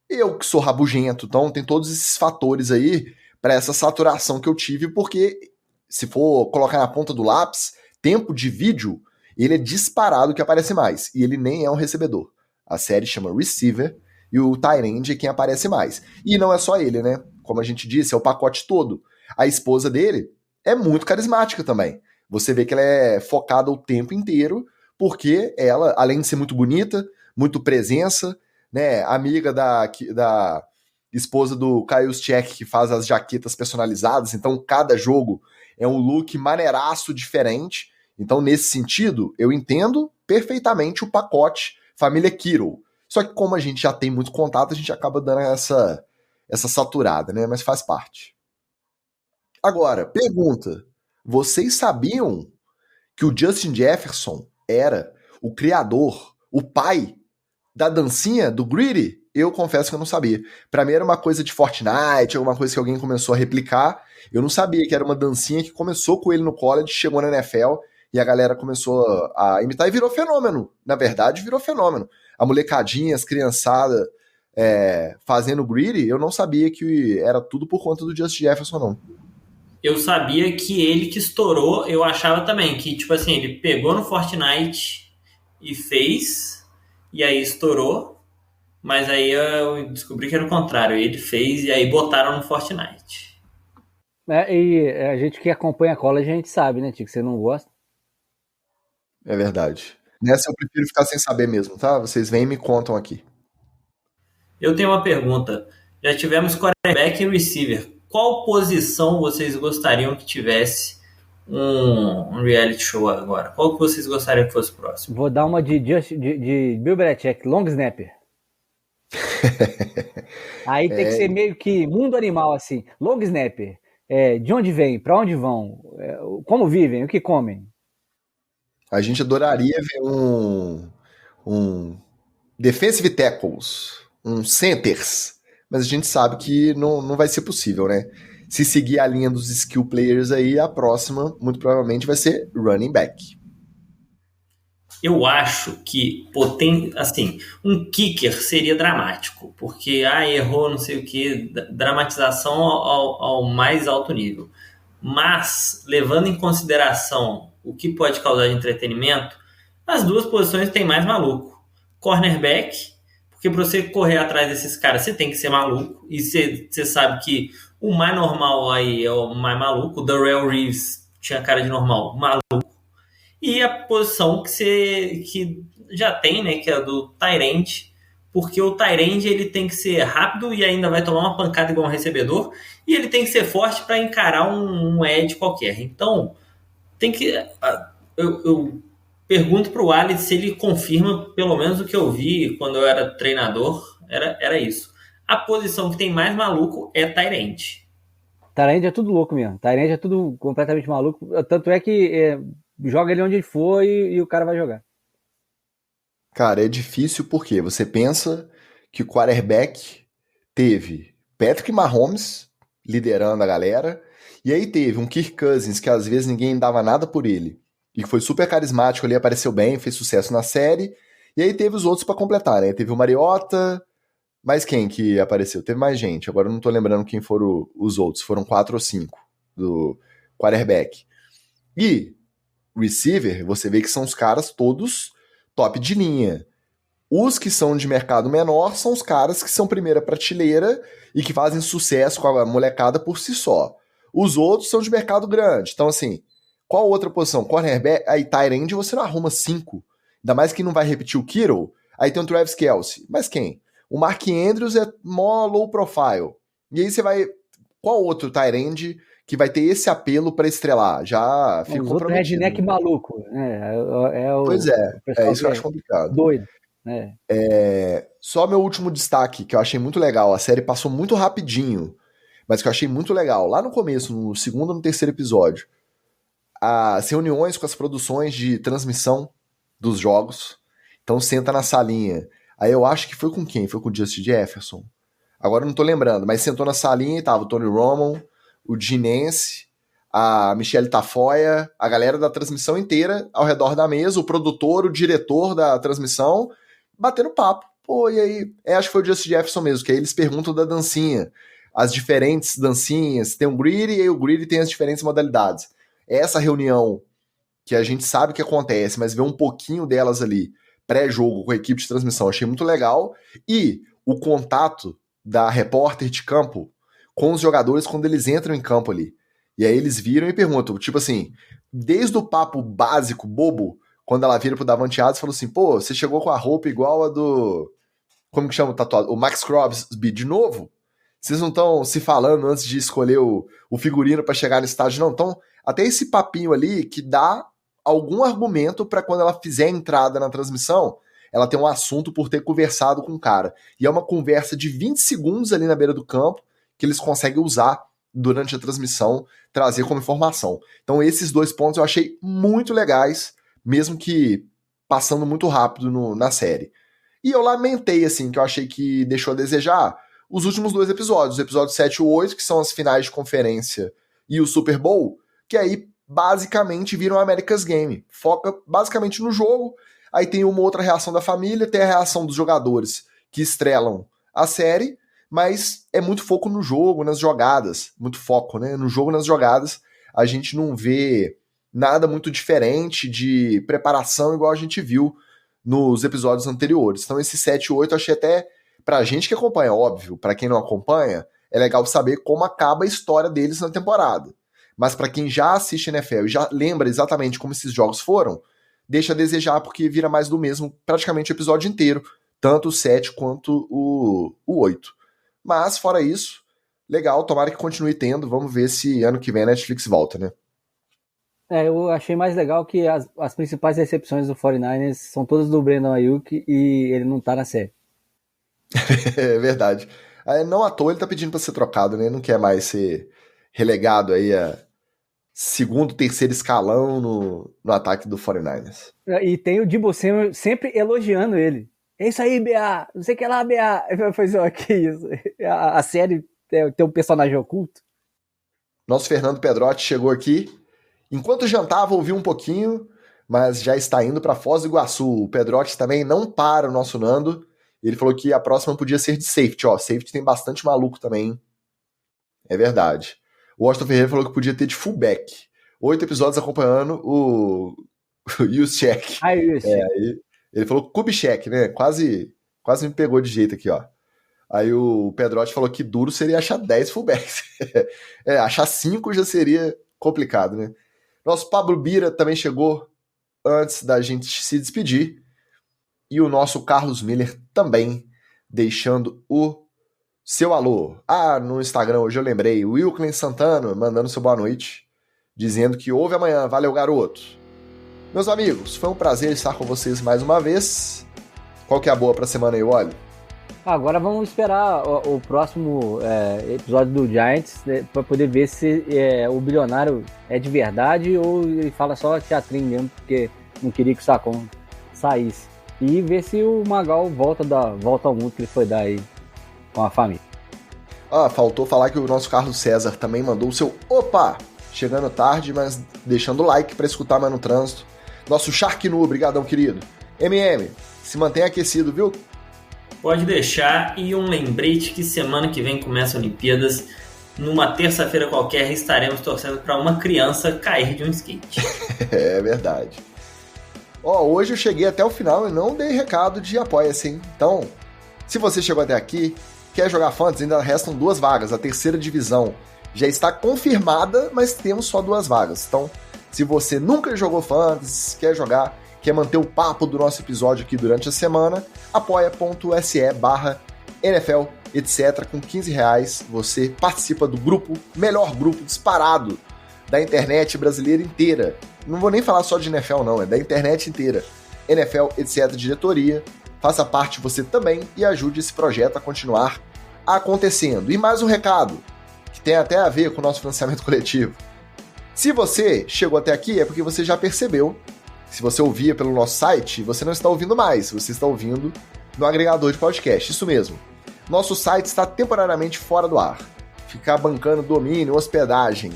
eu que sou rabugento, então tem todos esses fatores aí para essa saturação que eu tive, porque se for colocar na ponta do lápis, tempo de vídeo, ele é disparado que aparece mais, e ele nem é um recebedor. A série chama Receiver, e o tight end é quem aparece mais. E não é só ele, né? Como a gente disse, é o pacote todo. A esposa dele é muito carismática também. Você vê que ela é focada o tempo inteiro, porque ela, além de ser muito bonita, muito presença, né, amiga da esposa do Kyle Juszczyk, que faz as jaquetas personalizadas, então cada jogo é um look maneiraço diferente. Então, nesse sentido, eu entendo perfeitamente o pacote família Kittle. Só que como a gente já tem muito contato, a gente acaba dando essa saturada, né? Mas faz parte. Agora, pergunta. Vocês sabiam que o Justin Jefferson era o criador, o pai da dancinha do Greedy? Eu confesso que eu não sabia. Pra mim era uma coisa de Fortnite, alguma coisa que alguém começou a replicar. Eu não sabia que era uma dancinha que começou com ele no college, chegou na NFL e a galera começou a imitar e virou fenômeno. Na verdade, virou fenômeno. A molecadinha, as criançadas fazendo Greedy, eu não sabia que era tudo por conta do Justin Jefferson, não. Eu sabia que ele que estourou, eu achava também que, tipo assim, ele pegou no Fortnite e fez, e aí estourou, mas aí eu descobri que era o contrário, ele fez e aí botaram no Fortnite. E a gente que acompanha a college, a gente sabe, né, Tico? Você não gosta? É verdade. Nessa eu prefiro ficar sem saber mesmo, tá? Vocês vêm e me contam aqui. Eu tenho uma pergunta. Já tivemos quarterback e receiver. Qual posição vocês gostariam que tivesse um reality show agora? Qual que vocês gostariam que fosse o próximo? Vou dar uma de Bill Belichick, long snapper. Aí tem que ser meio que mundo animal, assim. Long snapper. De onde vem? Pra onde vão? Como vivem? O que comem? A gente adoraria ver um defensive tackles, um centers, mas a gente sabe que não vai ser possível, né? Se seguir a linha dos skill players aí, a próxima, muito provavelmente, vai ser running back. Eu acho que assim, um kicker seria dramático, porque errou, não sei o que, dramatização ao mais alto nível. Mas, levando em consideração o que pode causar de entretenimento, as duas posições têm mais maluco. Cornerback, porque para você correr atrás desses caras, você tem que ser maluco, e você sabe que o mais normal aí é o mais maluco. O Darrell Reeves tinha cara de normal, maluco. E a posição que já tem, né, que é a do tight end, porque o tight end ele tem que ser rápido e ainda vai tomar uma pancada igual um recebedor, e ele tem que ser forte para encarar um edge qualquer. Então, tem que... Eu pergunto para o Alex se ele confirma, pelo menos o que eu vi quando eu era treinador, era isso. A posição que tem mais maluco é tight end. Tight end é tudo louco mesmo. Tight end é tudo completamente maluco. Tanto é que joga ele onde ele for e o cara vai jogar. Cara, é difícil porque você pensa que o quarterback teve Patrick Mahomes liderando a galera, e aí teve um Kirk Cousins que às vezes ninguém dava nada por ele, e que foi super carismático ali, apareceu bem, fez sucesso na série, e aí teve os outros pra completar, né? Teve o Mariota, mas quem que apareceu? Teve mais gente, agora eu não tô lembrando quem foram os outros, foram 4 ou 5 do quarterback. E receiver, você vê que são os caras todos top de linha. Os que são de mercado menor são os caras que são primeira prateleira e que fazem sucesso com a molecada por si só. Os outros são de mercado grande. Então, assim, qual outra posição? Cornerback, aí tight end você não arruma 5. Ainda mais que não vai repetir o Kittle. Aí tem o Travis Kelce. Mas quem? O Mark Andrews é mó low profile. E aí você vai... Qual outro tight end que vai ter esse apelo para estrelar? Já fica comprometido. Redneck maluco. Pois é isso que eu acho complicado. Doido. Só meu último destaque, que eu achei muito legal. A série passou muito rapidinho, mas que eu achei muito legal. Lá no começo, no segundo ou no terceiro episódio, as reuniões com as produções de transmissão dos jogos. Então senta na salinha. Aí eu acho que foi com quem? Foi com o Justin Jefferson? Agora eu não tô lembrando, mas sentou na salinha e tava o Tony Romo, o Ginense, a Michelle Tafoya, a galera da transmissão inteira ao redor da mesa, o produtor, o diretor da transmissão, batendo papo. Pô, e aí? Acho que foi o Justin Jefferson mesmo, que aí eles perguntam da dancinha, as diferentes dancinhas. Tem o Greedy e aí o Greedy tem as diferentes modalidades. Essa reunião que a gente sabe que acontece, mas vê um pouquinho delas ali, pré-jogo com a equipe de transmissão, achei muito legal. E o contato da repórter de campo com os jogadores quando eles entram em campo ali. E aí eles viram e perguntam, tipo assim, desde o papo básico, bobo, quando ela vira pro Davante Adams e falou assim, pô, você chegou com a roupa igual a do... Como que chama o tatuado? O Max Crosby de novo? Vocês não estão se falando antes de escolher o figurino para chegar no estádio, não? Então, até esse papinho ali que dá algum argumento para quando ela fizer a entrada na transmissão, ela tem um assunto por ter conversado com o cara. E é uma conversa de 20 segundos ali na beira do campo que eles conseguem usar durante a transmissão, trazer como informação. Então esses 2 pontos eu achei muito legais, mesmo que passando muito rápido na série. E eu lamentei, assim, que eu achei que deixou a desejar os últimos 2 episódios, os episódios 7 e 8, que são as finais de conferência, e o Super Bowl, que aí basicamente viram America's Game. Foca basicamente no jogo, aí tem uma outra reação da família, tem a reação dos jogadores que estrelam a série, mas é muito foco no jogo, nas jogadas, muito foco, né? No jogo, nas jogadas, a gente não vê nada muito diferente de preparação igual a gente viu nos episódios anteriores. Então esse 7 e 8 eu achei até, pra gente que acompanha, óbvio, pra quem não acompanha, é legal saber como acaba a história deles na temporada. Mas para quem já assiste NFL e já lembra exatamente como esses jogos foram, deixa a desejar porque vira mais do mesmo praticamente o episódio inteiro, tanto o 7 quanto o 8. Mas, fora isso, legal, tomara que continue tendo, vamos ver se ano que vem a Netflix volta, né? Eu achei mais legal que as principais recepções do 49ers são todas do Brandon Ayuk e ele não tá na série. É verdade. Não à toa ele tá pedindo pra ser trocado, né? Ele não quer mais ser relegado aí a segundo, terceiro escalão no ataque do 49ers. E tem o Deebo Samuel sempre elogiando ele. É isso aí, BA, não sei o que lá, BA. Eu falei, que isso? A série tem um personagem oculto? Nosso Fernando Pedrotti chegou aqui. Enquanto jantava, ouvi um pouquinho, mas já está indo para Foz do Iguaçu. O Pedrotti também não para o nosso Nando. Ele falou que a próxima podia ser de safety. Safety tem bastante maluco também. É verdade. O Washington Ferreira falou que podia ter de fullback. 8 episódios acompanhando o Juszczyk. Ele falou Kubitschek, né? Quase me pegou de jeito aqui, ó. Aí o Pedrotti falou que duro seria achar 10 fullbacks. Achar 5 já seria complicado, né? Nosso Pablo Bira também chegou antes da gente se despedir. E o nosso Carlos Miller também, deixando o seu alô. No Instagram hoje eu lembrei, o Wilklen Santana mandando seu boa noite, dizendo que ouve amanhã. Valeu, garoto. Meus amigos, foi um prazer estar com vocês mais uma vez. Qual que é a boa pra semana aí, Olho? Agora vamos esperar o próximo episódio do Giants, né, para poder ver se o bilionário é de verdade ou ele fala só teatrinho mesmo, porque não queria que o Sacon saísse. E ver se o Magal volta ao mundo que ele foi dar aí com a família. Faltou falar que o nosso Carlos César também mandou o seu opa! Chegando tarde, mas deixando o like para escutar mais no trânsito. Nosso Shark Nu, obrigadão, querido. MM, se mantém aquecido, viu? Pode deixar, e um lembrete que semana que vem começa a Olimpíadas. Numa terça-feira qualquer estaremos torcendo para uma criança cair de um skate. É verdade. Hoje eu cheguei até o final e não dei recado de apoia-se, hein? Então, se você chegou até aqui, quer jogar Fantasy, ainda restam 2 vagas. A terceira divisão já está confirmada, mas temos só 2 vagas. Então, se você nunca jogou Fantasy, quer jogar, quer manter o papo do nosso episódio aqui durante a semana, apoia.se/NFL, etc. Com R$15 você participa do melhor grupo disparado da internet brasileira inteira. Não vou nem falar só de NFL não, é da internet inteira. NFL, etc. diretoria. Faça parte você também e ajude esse projeto a continuar acontecendo. E mais um recado, que tem até a ver com o nosso financiamento coletivo. Se você chegou até aqui, é porque você já percebeu. Se você ouvia pelo nosso site, você não está ouvindo mais, você está ouvindo no agregador de podcast, isso mesmo. Nosso site está temporariamente fora do ar. Ficar bancando domínio, hospedagem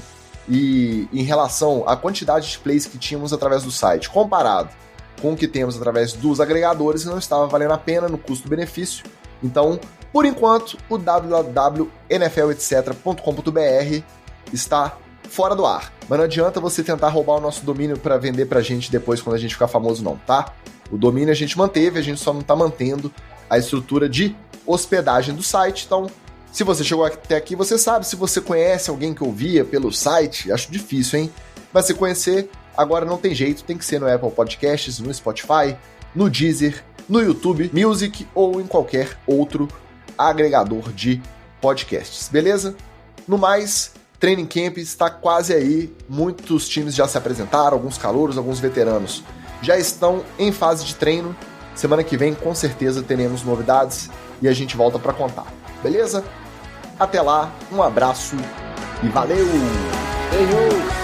e em relação à quantidade de plays que tínhamos através do site, comparado com o que temos através dos agregadores, não estava valendo a pena no custo-benefício. Então, por enquanto, o www.nfletc.com.br está fora do ar. Mas não adianta você tentar roubar o nosso domínio para vender pra gente depois quando a gente ficar famoso não, tá? O domínio a gente manteve, a gente só não tá mantendo a estrutura de hospedagem do site. Então, se você chegou até aqui, você sabe. Se você conhece alguém que ouvia pelo site, acho difícil, hein? Mas se conhecer, agora não tem jeito, tem que ser no Apple Podcasts, no Spotify, no Deezer, no YouTube Music ou em qualquer outro agregador de podcasts, beleza? No mais, Training Camp está quase aí, muitos times já se apresentaram, alguns calouros, alguns veteranos já estão em fase de treino. Semana que vem, com certeza, teremos novidades e a gente volta para contar, beleza? Até lá, um abraço e valeu! Beijo!